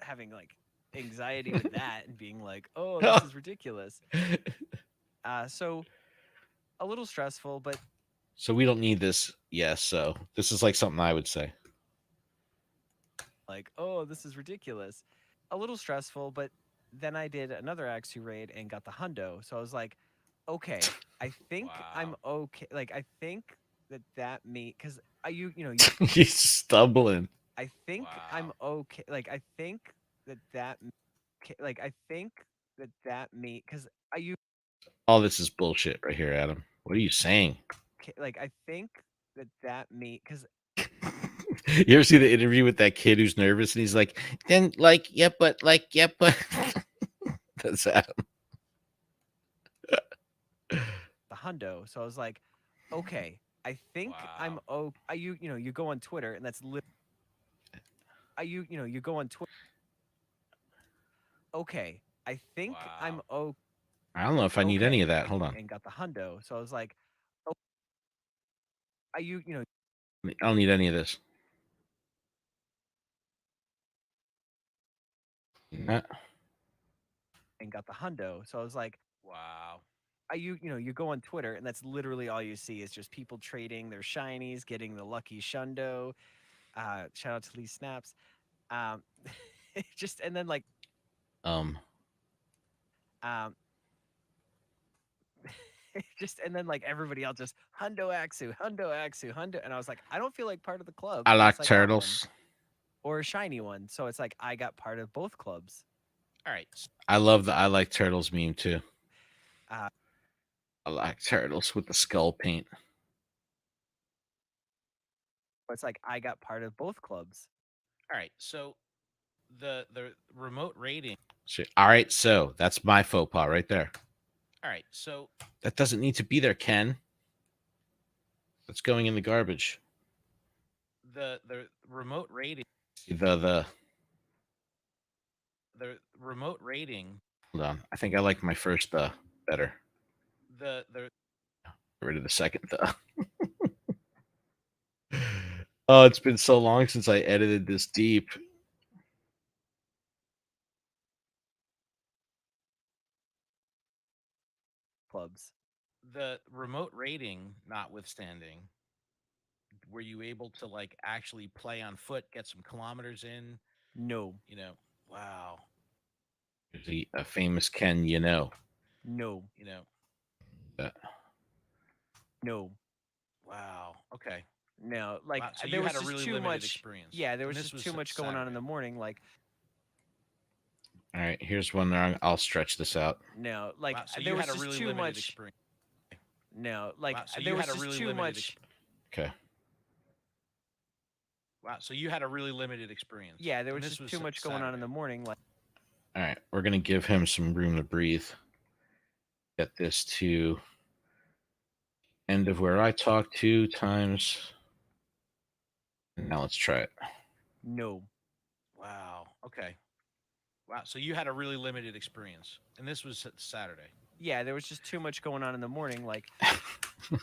having like anxiety with that and being like, "Oh, this is ridiculous." So a little stressful, but So we don't need this. Yes, so this is like something I would say. like, oh, this is ridiculous. A little stressful, but then I did another Axu raid and got the hundo. So I was like, okay, I think I'm Wow. okay. Like, I think that me, because He's stumbling. I think I'm Wow. okay. Like, I think like, I think that me, because I use, All this is bullshit right here, Adam. What are you saying? like, I think that me, because You ever see the interview with that kid who's nervous and he's like, then like, yeah, but that's Adam. the hundo. So I was like, okay, I think I'm Wow. okay. You go on Twitter and that's you go on Twitter. Okay, I think I'm Wow. I don't know if I need any of okay. that. Hold on. And got the hundo. So I was like, oh, I don't need any of this. Uh, and got the hundo. So I was like, Wow. you go on Twitter and that's literally all you see is just people trading their shinies, getting the lucky shundo. Shout out to Lee Snaps. Um, just and then like um, um just and then like everybody else just hundo axu, hundo axu, hundo, and I was like, I don't feel like part of the club I unless like I got one turtles. or a shiny one. So it's like I got part of both clubs. All right. I love the I like turtles meme too. Uh, I like turtles with the skull paint. it's like I got part of both clubs. All right. So the remote rating. Shit. All right, so that's my faux pas right there. All right. So That doesn't need to be there, Ken. That's going in the garbage. the remote rating. The The remote rating. hold on. I think I like my first better. The Get rid of the second Oh, it's been so long since I edited this deep. Clubs. the remote rating notwithstanding, were you able to like actually play on foot, get some kilometers in? No, You know. Wow. A famous Ken, you know. no, You know. Uh, no, Wow. Okay. no. Like Wow. So there you was had a just really too limited much. experience. Yeah, there And was this just was too much going on in Saturday. the morning. Like all right, here's one there. I'll stretch this out. no, like Wow. So there you was had a just really too limited much. experience. No, like Wow. So there you was had a just really too limited much. Okay. Wow. So you had a really limited experience. Yeah, there And was this just was too much going on in Saturday. the morning. Like All right, we're gonna give him some room to breathe. Get this to end of where I talk to times. Now let's try it. no, Wow. Okay. Wow. So you had a really limited experience. And this was Saturday. yeah, there was just too much going on in the morning. Like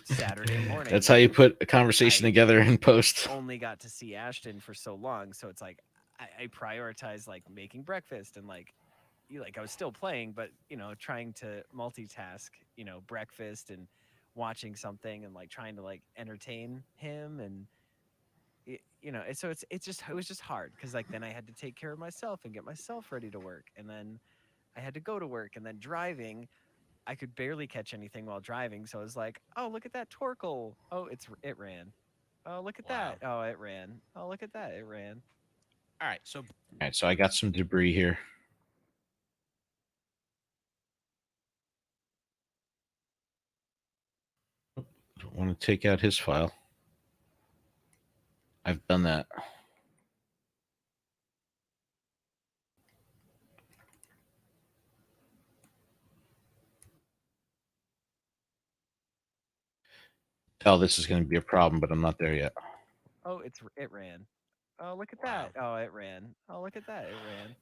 Saturday morning. That's how you put a conversation I together in post. only got to see Ashton for so long, so it's like I prioritize like making breakfast and like I was still playing, but trying to multitask, breakfast and watching something and like trying to like entertain him and so it was just hard because like then I had to take care of myself and get myself ready to work and then I had to go to work and then driving. I could barely catch anything while driving, so I was like, "Oh, look at that Torkoal! Oh, it ran. Oh, look at Wow. that! Oh, it ran. Oh, look at that! It ran." All right. So All right, so I got some debris here. Don't want to take out his file. I've done that. Tell this is going to be a problem, but I'm not there yet. Oh, it ran. Oh, look at wow. that! Oh, it ran. Oh, look at that! It ran.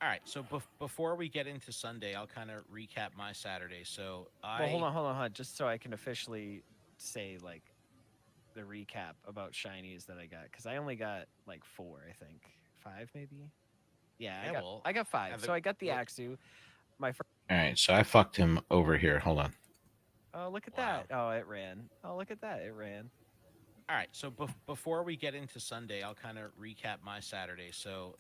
All right. So before we get into Sunday, I'll kind of recap my Saturday. So Well, I hold on, just so I can officially say like the recap about shinies that I got because I only got like 4, I think 5 maybe. Yeah, yeah. Well, I got 5. have So I got the look- Axu. My first. All right, so I fucked him over here. Hold on. Oh, look at Wow. that! Oh, it ran. Oh, look at that! It ran. All right. So before we get into Sunday, I'll kind of recap my Saturday. So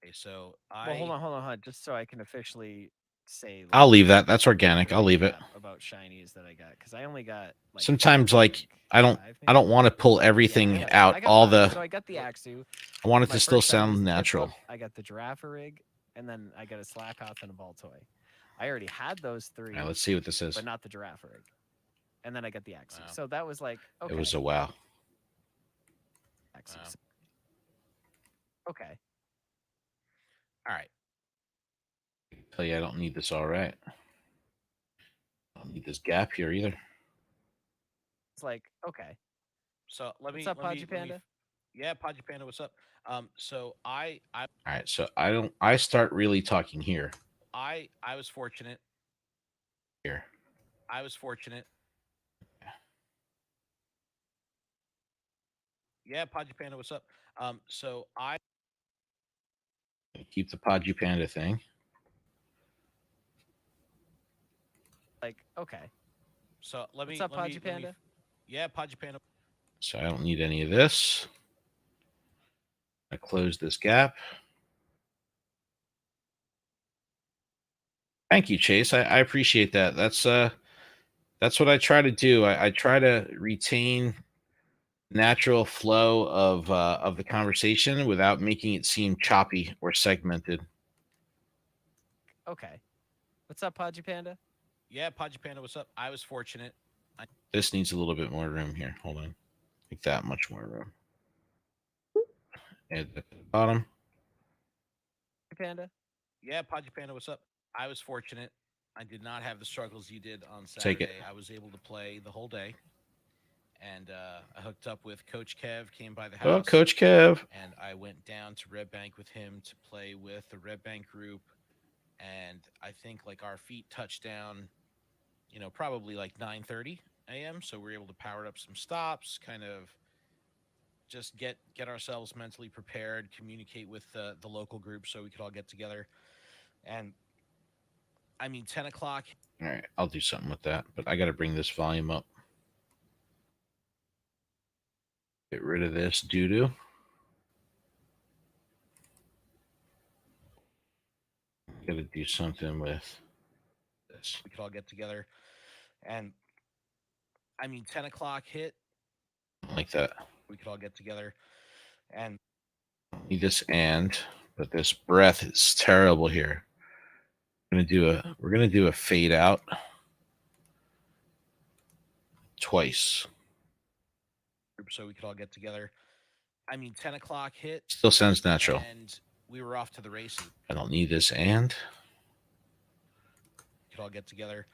Well, I hold on, just so I can officially say I'll like leave that. That's the organic. I'll leave it. recap about shinies that I got because I only got like Sometimes, I like, think I don't, 5 I maybe. don't want to pull Yeah, everything I out. got All 5. the, So I got the Axu. I want it My to still first shiny is sound the natural. Piplup. I got the Giraffe rig, and then I got a Slakoth and a Baltoy. I already had those All 3, right, let's see what this is. but not the Giraffe rig. And then I got the Axu. wow, So that was like It okay. was a wow. Axu. wow. Okay. All right. Tell you, I don't need this. All right. I don't need this gap here either. It's like okay. So What's up, Podgy Panda? yeah, Podgy Panda, what's up? So All right. So I don't. I start really talking here. I was fortunate. Here. I was fortunate. Yeah, Podgy Panda, what's up? So I Keep the Podgy Panda thing. Like okay. so let What's me up, let me Podgy let me Panda? yeah, Podgy Panda. So I don't need any of this. I close this gap. Thank you, Chase. I appreciate that. That's what I try to do. I try to retain natural flow of the conversation without making it seem choppy or segmented. Okay. What's up, Podgy Panda? Yeah, Podgy Panda, what's up? I was fortunate. This needs a little bit more room here. Hold on. Like that much more room. Add that to the bottom. Panda. Yeah, Podgy Panda, what's up? I was fortunate. I did not have the struggles you did on Take it. Saturday. I was able to play the whole day, and I hooked up with Coach Kev. Came by the Oh, house, Coach Kev. and I went down to Red Bank with him to play with the Red Bank group. And I think like our feet touched down, probably like 9:30 a.m. So we were able to power up some stops, kind of just get ourselves mentally prepared, communicate with the local group so we could all get together. And I mean, 10 o'clock. All right, I'll do something with that, but I got to bring this volume up. Get rid of this doo doo. Got to do something with this. We could all get together. And I mean, 10 o'clock hit. Like that. We could all get together. And Need this but this breath is terrible here. We're gonna do a fade out twice. so we could all get together. I mean, 10 o'clock hit. Still sounds natural. And we were off to the races. I don't need this and. We could all get together.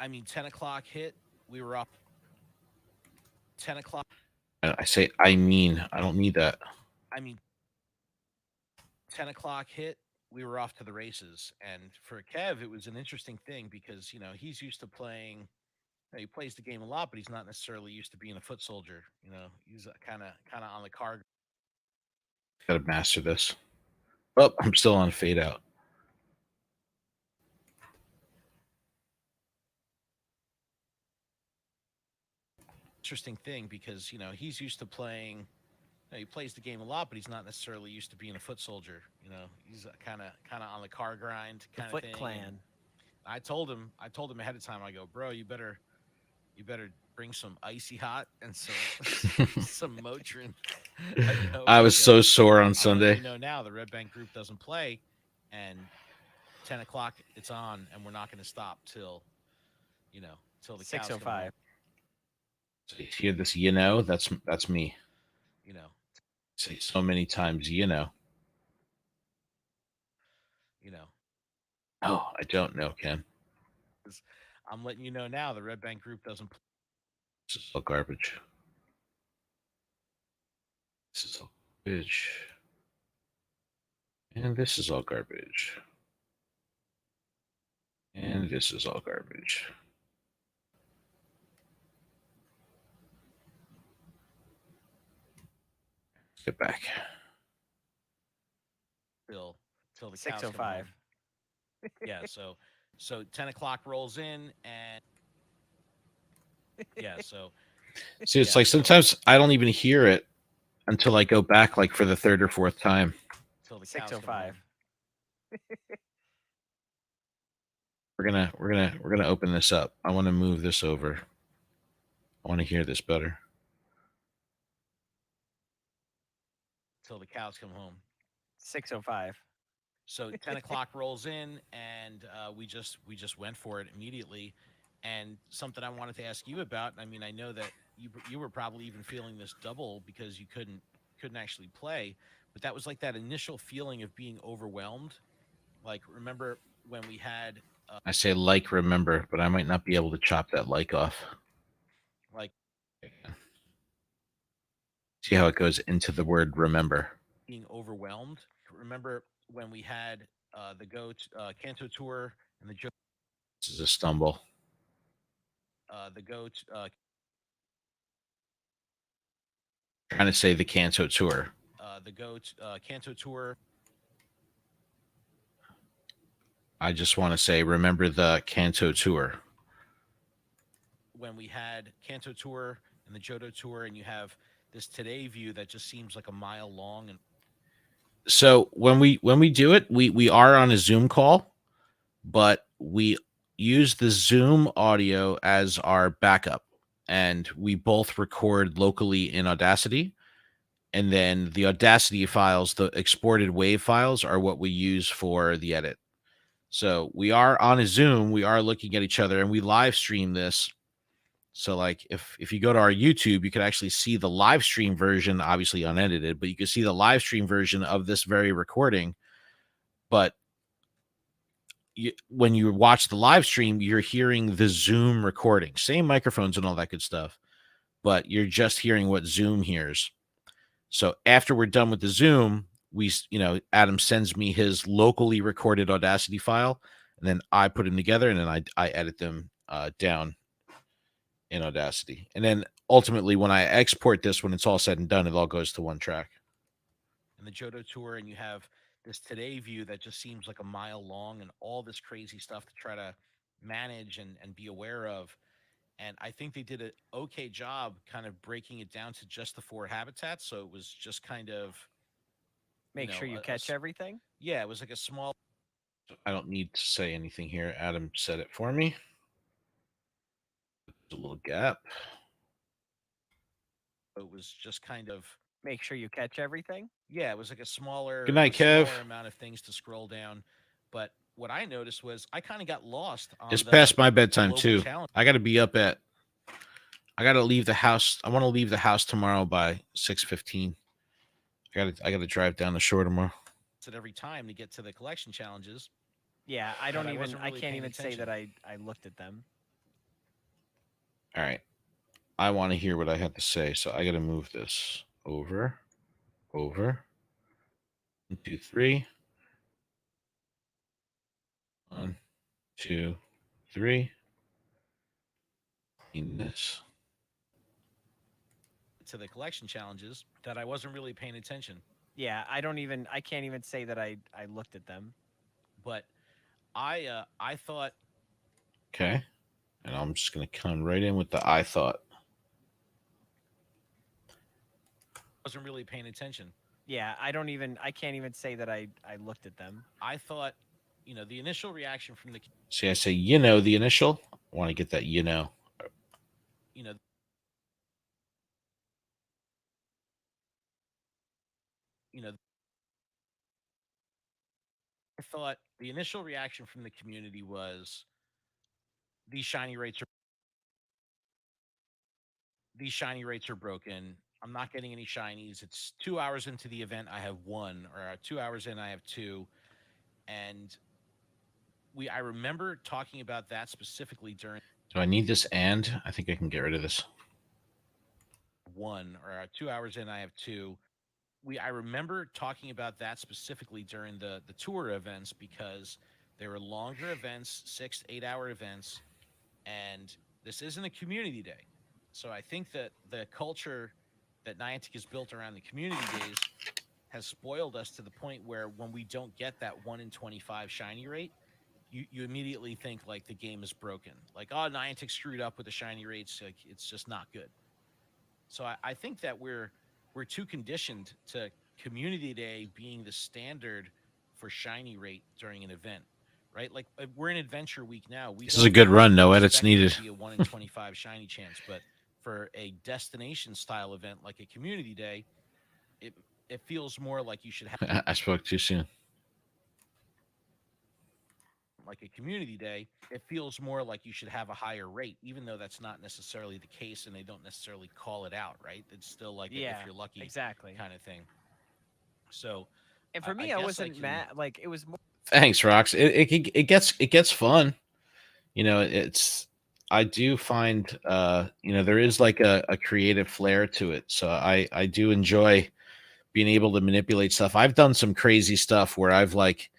I mean, 10 o'clock hit. We were off. 10 o'clock. I say I mean I don't need that. I mean, 10 o'clock hit. We were off to the races. And for Kev, it was an interesting thing because, he's used to playing. He plays the game a lot, but he's not necessarily used to being a foot soldier. He's kind of on the car. Got to master this. Oh, I'm still on fade out. Interesting thing because he's used to playing. He plays the game a lot, but he's not necessarily used to being a foot soldier. He's kind of on the car grind The kind of Foot thing. Clan. And I told him ahead of time. I go, bro, you better bring some icy hot and some Motrin. I was so sore on I'm Sunday. now the Red Bank group doesn't play, and 10 o'clock it's on, and we're not going to stop till till the cows come 6:05. home. So you hear this? That's me. Say so many times. You know. Oh, I don't know, Ken. I'm letting you know now. The Red Bank group doesn't play. This is all garbage. This is all garbage. And this is all garbage. And this is all garbage. Let's get back. Till the cows come 6:05. home. Yeah, so 10 o'clock rolls in, and yeah, so See, it's Yeah. like sometimes I don't even hear it until I go back like for the third or fourth time. Till the cows come 6:05. home. We're gonna open this up. I want to move this over. I want to hear this better. Till the cows come home. 6:05. So 10 o'clock rolls in, and we just went for it immediately. And something I wanted to ask you about. I mean, I know that you were probably even feeling this double because you couldn't actually play, but that was like that initial feeling of being overwhelmed. Like, remember when we had I say like remember, but I might not be able to chop that like off. like See how it goes into the word remember. being overwhelmed? Remember when we had the Canto tour and This is a stumble. the Goat Trying to say the Canto tour. Canto tour. I just want to say remember the Canto tour. When we had Canto tour and the Johto tour, and you have this today view that just seems like a mile long. And So when we do it, we are on a Zoom call, but we use the Zoom audio as our backup, and we both record locally in Audacity. And then the Audacity files, the exported WAV files, are what we use for the edit. So we are on a Zoom, we are looking at each other, and we live stream this. So like if you go to our YouTube, you can actually see the live stream version, obviously unedited, but you can see the live stream version of this very recording. But when you watch the live stream, you're hearing the Zoom recording, same microphones and all that good stuff, but you're just hearing what Zoom hears. So after we're done with the Zoom, Adam sends me his locally recorded Audacity file, and then I put them together, and then I edit them down in Audacity. And then ultimately, when I export this, when it's all said and done, it all goes to one track. the Johto tour, and you have this today view that just seems like a mile long, and all this crazy stuff to try to manage and be aware of. And I think they did an okay job kind of breaking it down to just the four habitats. So it was just kind of Make sure you catch everything. yeah, it was like a small. I don't need to say anything here. Adam said it for me. There's a little gap. It was just kind of Make sure you catch everything. yeah, it was like a smaller, Good night, Kev. smaller amount of things to scroll down. But what I noticed was I kind of got lost on It's past my bedtime too. challenge. I got to be up at. I got to leave the house. I want to leave the house tomorrow by 6:15. I got to drive down the shore tomorrow. At every time to get to the collection challenges. Yeah, I But don't I even. wasn't I really can't paying even say attention. that I looked at them. All right. I want to hear what I had to say, so I got to move this over. 1, 2, 3. 1, 2, 3. In this. To the collection challenges that I wasn't really paying attention. Yeah, I don't even. I can't even say that I looked at them. But I thought Okay. And I'm just going to come right in with the I thought. wasn't really paying attention. Yeah, I don't even. I can't even say that I looked at them. I thought, the initial reaction from the See, I say, the initial. I want to get that, you know I thought the initial reaction from the community was these shiny rates are broken. I'm not getting any shinies. It's 2 hours into the event, I have one, or 2 hours in, I have two. And I remember talking about that specifically during Do I need this and? I think I can get rid of this. one, or 2 hours in, I have two. I remember talking about that specifically during the tour events because they were longer events, 6 to 8 hour events, and this isn't a community day. So I think that the culture that Niantic has built around the community days has spoiled us to the point where when we don't get that 1 in 25 shiny rate, you immediately think like the game is broken. Like, oh, Niantic screwed up with the shiny rates. Like, it's just not good. So I think that we're too conditioned to community day being the standard for shiny rate during an event, right? Like we're in adventure week now. We This is a don't good run. No edits expect there needed. to be a 1 in 25 shiny chance, but for a destination style event like a community day, it it feels more like you should have I spoke too soon. like a community day, it feels more like you should have a higher rate, even though that's not necessarily the case and they don't necessarily call it out, right? It's still like a if Yeah, you're lucky exactly. kind of thing. So And for I me, I guess I wasn't can mad. Like it was more. Thanks, Rox. It gets fun. It's I do find there is like a creative flair to it. So I do enjoy being able to manipulate stuff. I've done some crazy stuff where I've like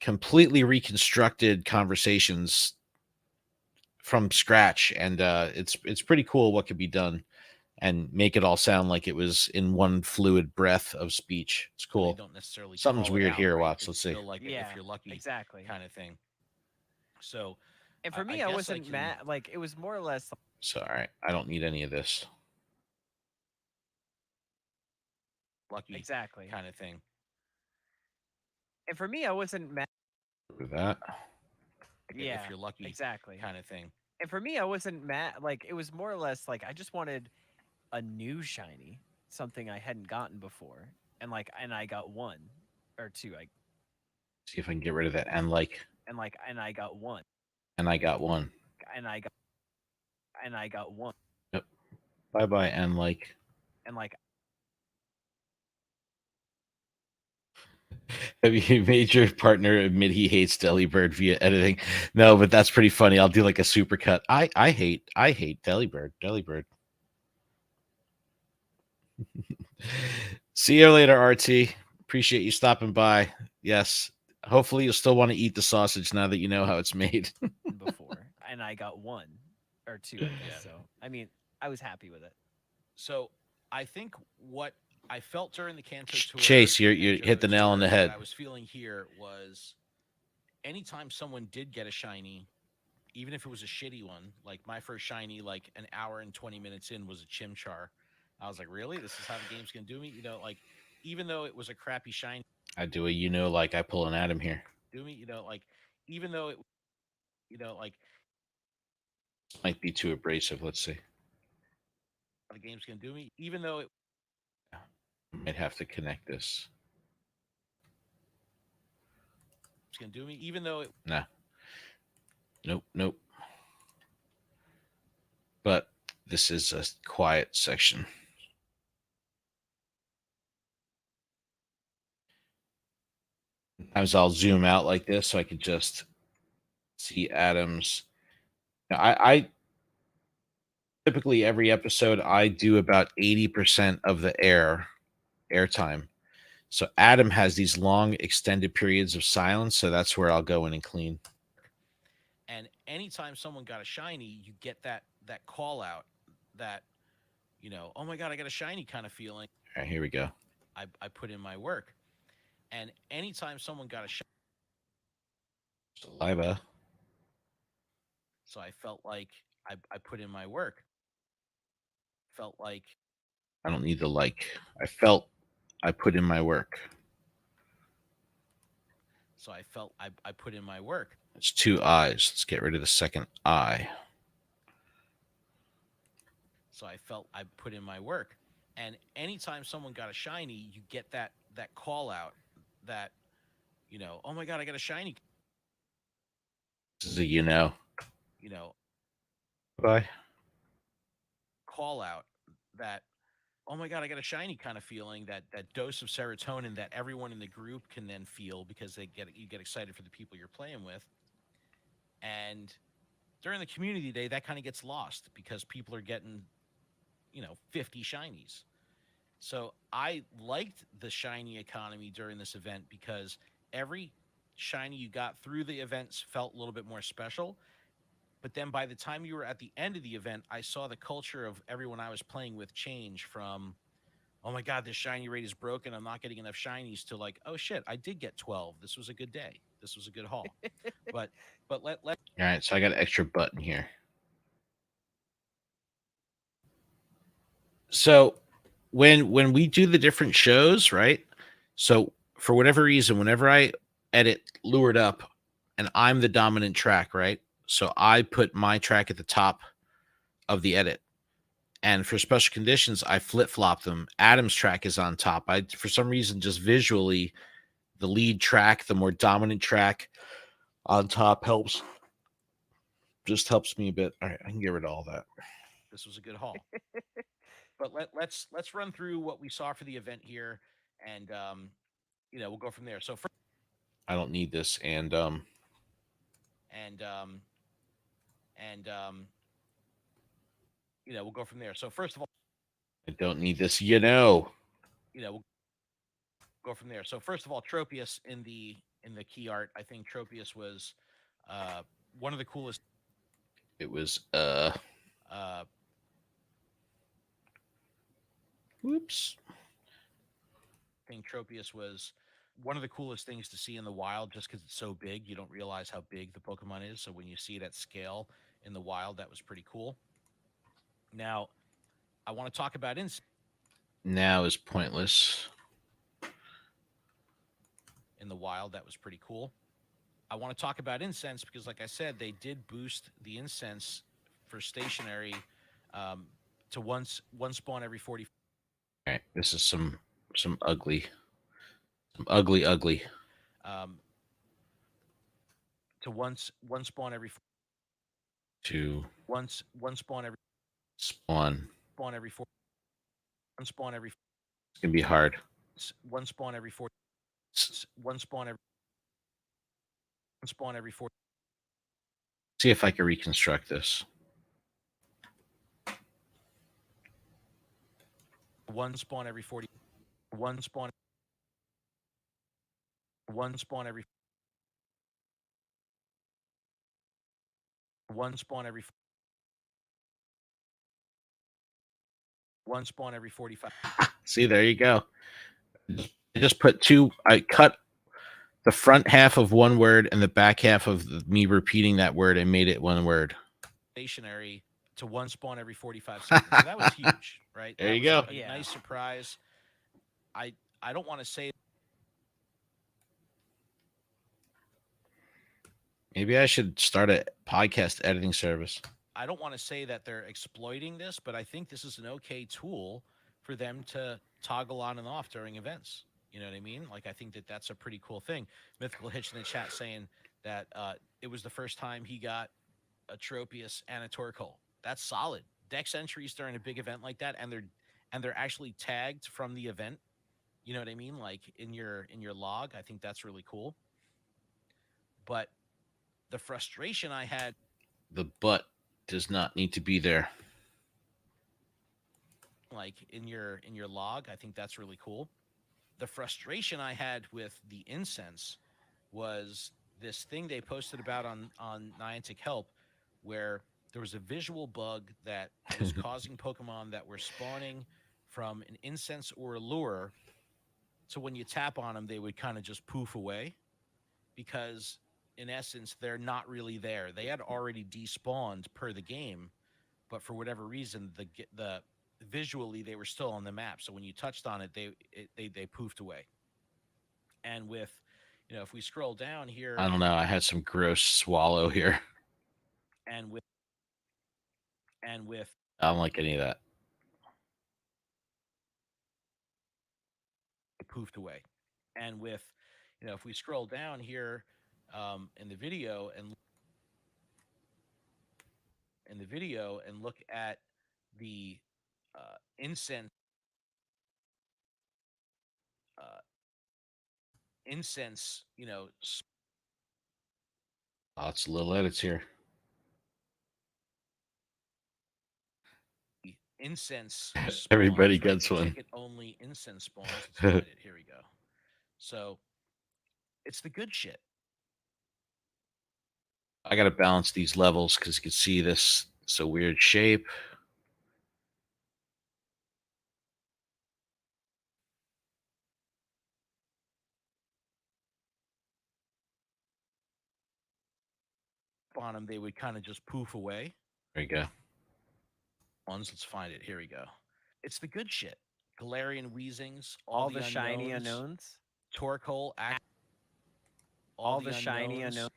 completely reconstructed conversations from scratch, and it's pretty cool what could be done and make it all sound like it was in one fluid breath of speech. It's they cool. don't necessarily Something's call it weird out, here, right? Watts. It's Let's see. still like a if Yeah, you're lucky exactly. kind of thing. So And for I me, I guess I wasn't can mad. Like it was more or less So all right, I don't need any of this. lucky exactly. kind of thing. And for me, I wasn't mad. For that. Like a if Yeah, you're lucky exactly. kind of thing. And for me, I wasn't mad. Like it was more or less like I just wanted a new shiny, something I hadn't gotten before, and I got one or two. I See if I can get rid of that. and I got one, And I got one. and I got and I got one, Yep. Bye bye. And like. and like Have you made your partner admit he hates Delibird via editing? No, but that's pretty funny. I'll do like a supercut. I hate Delibird. Delibird. See you later, RT. Appreciate you stopping by. Yes. Hopefully you'll still want to eat the sausage now that you know how it's made. before, and I got one or two. I guess Yeah. so. I mean, I was happy with it. So I think what I felt during the Kanto tour, Chase, you and hit the Johto's nail on the tour, head. what I was feeling here was anytime someone did get a shiny, even if it was a shitty one, like my first shiny, like an hour and 20 minutes in was a Chimchar. I was like, really? This is how the game's gonna do me? Like even though it was a crappy shiny, I do a like I pull an Adam here. do me, like even though it, like Might be too abrasive. Let's see. the game's gonna do me, even though it Might have to connect this. was gonna do me, even though it Nah. Nope. But this is a quiet section. Sometimes I'll zoom out like this so I could just see Adam's. I typically every episode I do about 80% of the airtime. So Adam has these long extended periods of silence, so that's where I'll go in and clean. and anytime someone got a shiny, you get that call out, that oh my god, I got a shiny kind of feeling. All right, here we go. I put in my work, and anytime someone got a shiny, Saliva. so I felt like I put in my work. Felt like I don't need the like. I felt I put in my work. so I felt I put in my work. It's two eyes. Let's get rid of the second eye. So I felt I put in my work, and anytime someone got a shiny, you get that call out, that oh my god, I got a shiny. This is a you know. You know, Bye. call out, that oh my god, I got a shiny kind of feeling, that dose of serotonin that everyone in the group can then feel because you get excited for the people you're playing with. And during the community day, that kind of gets lost because people are getting 50 shinies. So I liked the shiny economy during this event because every shiny you got through the events felt a little bit more special. But then by the time you were at the end of the event, I saw the culture of everyone I was playing with change from, oh my God, this shiny rate is broken, I'm not getting enough shinies, to like, oh shit, I did get 12. This was a good day. This was a good haul. But let All right, so I got an extra button here. So when we do the different shows, right? So for whatever reason, whenever I edit Lured Up and I'm the dominant track, right? So I put my track at the top of the edit. And for special conditions, I flip flop them. Adam's track is on top. I, for some reason, just visually, the lead track, the more dominant track on top helps, just helps me a bit. All right, I can get rid of all that. This was a good haul. But let's run through what we saw for the event here, and we'll go from there. So first, I don't need this. and and we'll go from there. So first of all, I don't need this. You know, we'll go from there. So first of all, Tropius in the key art, I think Tropius was one of the coolest. it was Uh, whoops. I think Tropius was one of the coolest things to see in the wild, just because it's so big. You don't realize how big the Pokemon is. So when you see it at scale in the wild, that was pretty cool. Now, I want to talk about Now is pointless. in the wild. That was pretty cool. I want to talk about incense because, like I said, they did boost the incense for stationary to one spawn every 40. All right, this is some ugly, ugly. Um, to one spawn every To one spawn every spawn. spawn every four one spawn every It's gonna be hard. one spawn every four one spawn every one spawn every four See if I can reconstruct this. one spawn every 40 one spawn one spawn every one spawn every one spawn every 45. See, there you go. I just put two. I cut the front half of one word and the back half of me repeating that word and made it one word. Stationary to one spawn every 45 seconds. So that was huge, right? There That you was go. A Yeah. nice surprise. I don't want to say Maybe I should start a podcast editing service. I don't want to say that they're exploiting this, but I think this is an okay tool for them to toggle on and off during events. You know what I mean? Like I think that that's a pretty cool thing. Mythical Hitch in the chat saying that it was the first time he got a Tropius and a Torkoal. That's solid. Dex entries during a big event like that, and they're actually tagged from the event. You know what I mean? Like in your log. I think that's really cool. But the frustration I had The butt does not need to be there. like in your log, I think that's really cool. The frustration I had with the incense was this thing they posted about on Niantic Help, where there was a visual bug that was causing Pokemon that were spawning from an incense or a lure. So when you tap on them, they would kind of just poof away because, in essence, they're not really there. They had already despawned per the game, but for whatever reason, the visually they were still on the map. So when you touched on it, they poofed away. And with, if we scroll down here, I don't know. I had some gross swallow here. and with I don't like any of that. poofed away. And with, if we scroll down here in the video and look at the incense uh, incense, Lots of little edits here. incense. Everybody spawns, right? gets The one. Ticket only incense spawns. Let's find it. Here we go. So it's the good shit. I got to balance these levels because you can see this. It's a weird shape. On them, they would kind of just poof away. There you go. Let's find it. Here we go. It's the good shit. Galarian Weezings, All the shiny unknowns. Torkoal, All the shiny unknowns.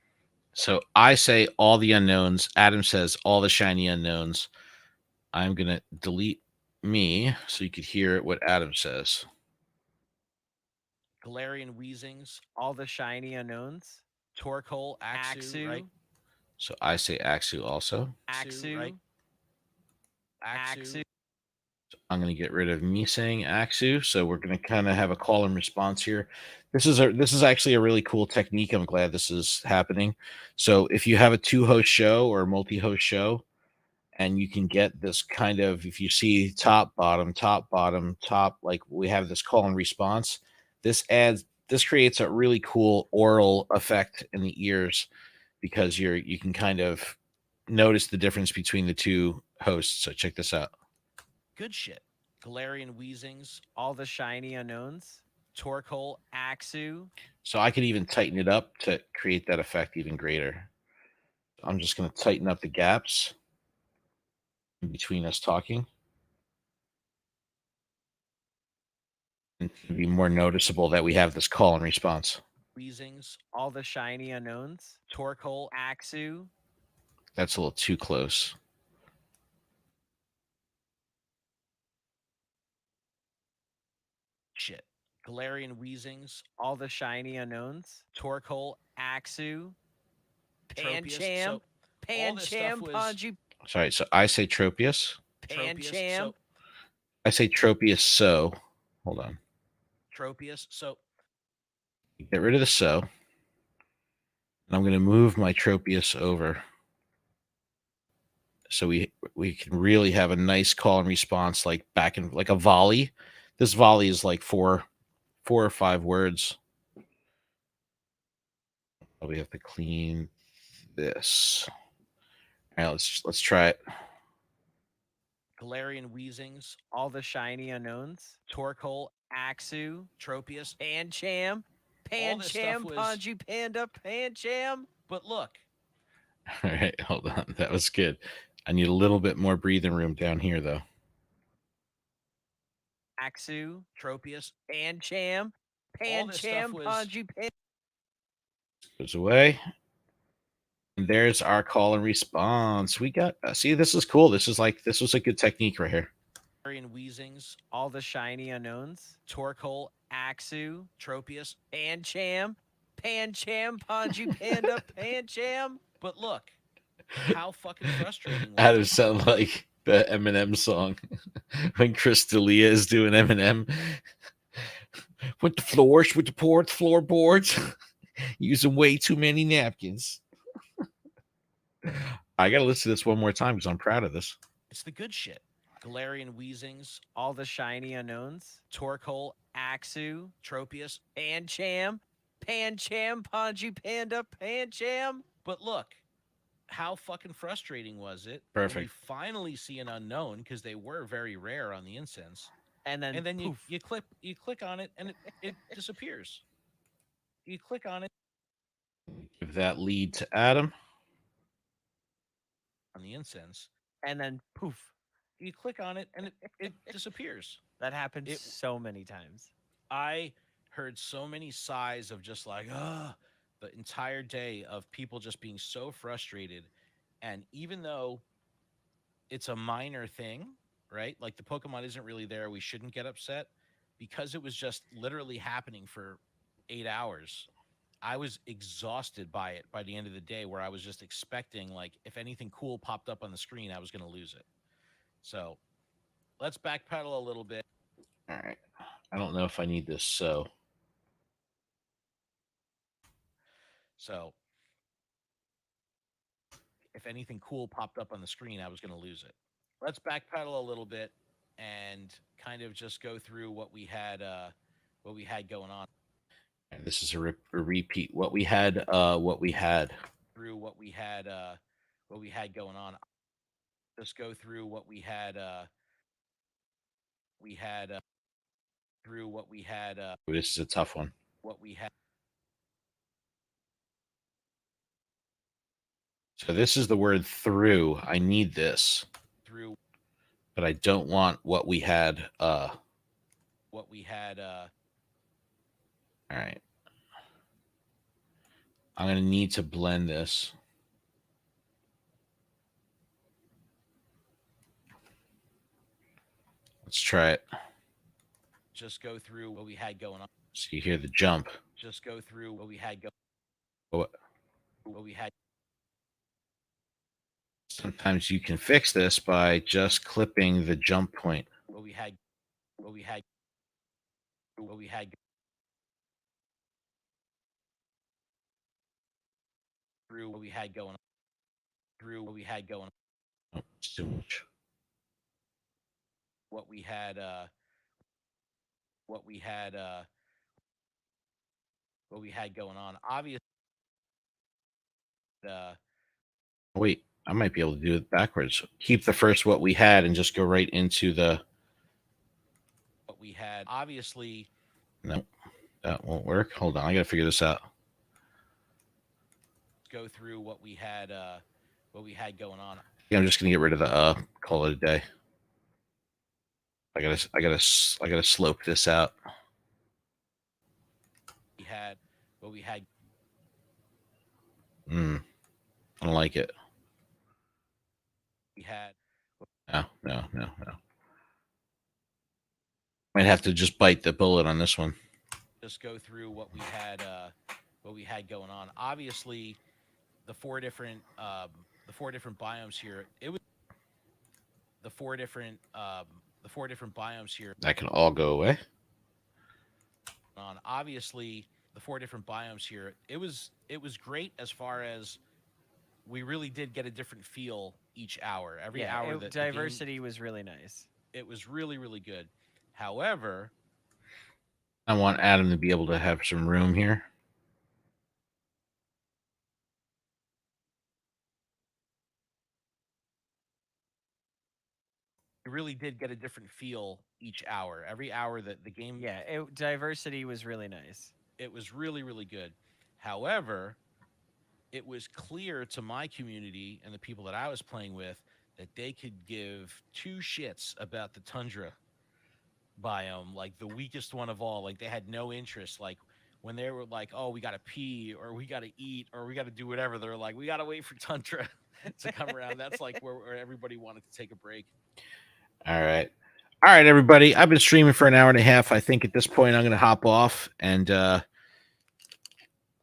So I say all the unknowns. Adam says all the shiny unknowns. I'm going to delete me so you could hear what Adam says. Galarian Weezings, All the shiny unknowns. Torkoal, Axew, right? So I say Axew also. Axew, right? Axew. I'm going to get rid of me saying Axew. So we're going to kind of have a call and response here. This is actually a really cool technique. I'm glad this is happening. So if you have a 2-host show or multi-host show, and you can get this kind of, if you see top, bottom, top, like we have this call and response, this creates a really cool oral effect in the ears because you can kind of notice the difference between the two hosts. So check this out. Good shit. Galarian Weezings, all the shiny unknowns. Torkoal, Axew. So I could even tighten it up to create that effect even greater. I'm just going to tighten up the gaps in between us talking. And to be more noticeable that we have this call and response. Weezings, all the shiny unknowns. Torkoal, Axew. That's a little too close. Shit. Galarian Weezings, all the shiny unknowns. Torkoal, Axew. Tropius. Pancham. Pancham. Panju. Sorry, so I say Tropius. Pancham. I say Tropius so. Hold on. Tropius. So get rid of the so. And I'm going to move my Tropius over. So we can really have a nice call and response, like back in like a volley. This volley is like four or five words. We have to clean this. All right, let's try it. Galarian Weezings, all the shiny unknowns. Torkoal, Axew, Tropius, Pancham, Panju, Panda, Pancham. But look. All right, hold on. That was good. I need a little bit more breathing room down here, though. Axew, Tropius, Pancham, Panju, Panda. Goes away. And there's our call and response. We got, see, this is cool. This was a good technique right here. Weezings, all the shiny unknowns. Torkoal, Axew, Tropius, Pancham, Panju, Panda, Pancham. But look, how fucking frustrating. That would sound like the Eminem song when Chris D'Elia is doing Eminem. With the floorboards, using way too many napkins. I got to listen to this one more time because I'm proud of this. It's the good shit. Galarian Weezings, all the shiny unknowns. Torkoal, Axew, Tropius, Pancham, Panju, Panda, Pancham. But look, how fucking frustrating was it? Perfect. When we finally see an unknown because they were very rare on the incense, and then you click on it and it disappears. You click on it. Give that lead to Adam on the incense, and then poof, you click on it and it disappears. That happens so many times. I heard so many sighs of just like, the entire day of people just being so frustrated. And even though it's a minor thing, right? Like the Pokemon isn't really there, we shouldn't get upset because it was just literally happening for 8 hours. I was exhausted by it by the end of the day, where I was just expecting, like, if anything cool popped up on the screen, I was going to lose it. So let's backpedal a little bit. All right. I don't know if I need this. So if anything cool popped up on the screen, I was going to lose it. Let's backpedal a little bit and kind of just go through what we had going on. And this is a repeat. What we had going on. Just go through what we had This is a tough one. What we had. So this is the word through. I need this. Through. but I don't want what we had. All right. I'm going to need to blend this. Let's try it. Just go through what we had going on. So you hear the jump. Just go through what we had What we had. Sometimes you can fix this by just clipping the jump point. What we had through what we had going on. Through what we had going on. Oh, it's too much. What we had going on. Obviously, Wait, I might be able to do it backwards. Keep the first what we had and just go right into the what we had. Obviously, no, that won't work. Hold on, I gotta figure this out. Go through what we had going on. Yeah, I'm just gonna get rid of the call it a day. I gotta slope this out. We had what we had. I don't like it. We had No. Might have to just bite the bullet on this one. just go through what we had going on. Obviously, the four different biomes here. It was the four different biomes here. That can all go away. On obviously the four different biomes here. It was great as far as we really did get a different feel each hour. Every hour that diversity was really nice. It was really, really good. However, I want Adam to be able to have some room here. we really did get a different feel each hour. Every hour that the game diversity was really nice. It was really, really good. However, it was clear to my community and the people that I was playing with that they could give two shits about the tundra biome, like the weakest one of all. Like they had no interest. Like when they were like, "Oh, we gotta pee, or we gotta eat, or we gotta do whatever," they're like, "We gotta wait for tundra to come around." That's like where everybody wanted to take a break. All right, everybody. I've been streaming for an hour and a half. I think at this point I'm going to hop off and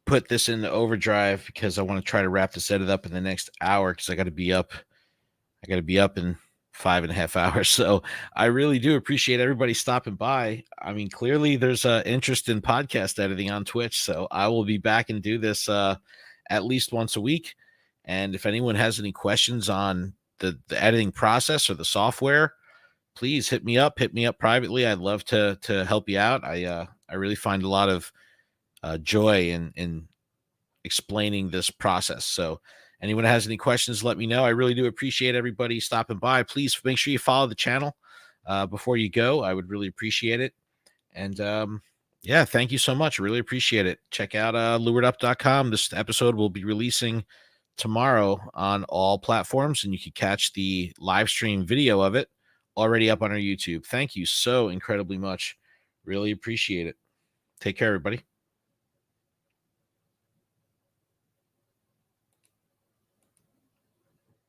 put this in the overdrive because I want to try to wrap this edit up in the next hour because I got to be up. I got to be up in 5.5 hours. So I really do appreciate everybody stopping by. I mean, clearly there's interest in podcast editing on Twitch. So I will be back and do this at least once a week. And if anyone has any questions on the editing process or the software, please hit me up privately. I'd love to help you out. I really find a lot of joy in explaining this process. So anyone has any questions, let me know. I really do appreciate everybody stopping by. Please make sure you follow the channel before you go. I would really appreciate it. And yeah, thank you so much. I really appreciate it. Check out luredup.com. This episode will be releasing tomorrow on all platforms, and you can catch the live stream video of it already up on our YouTube. Thank you so incredibly much. Really appreciate it. Take care, everybody.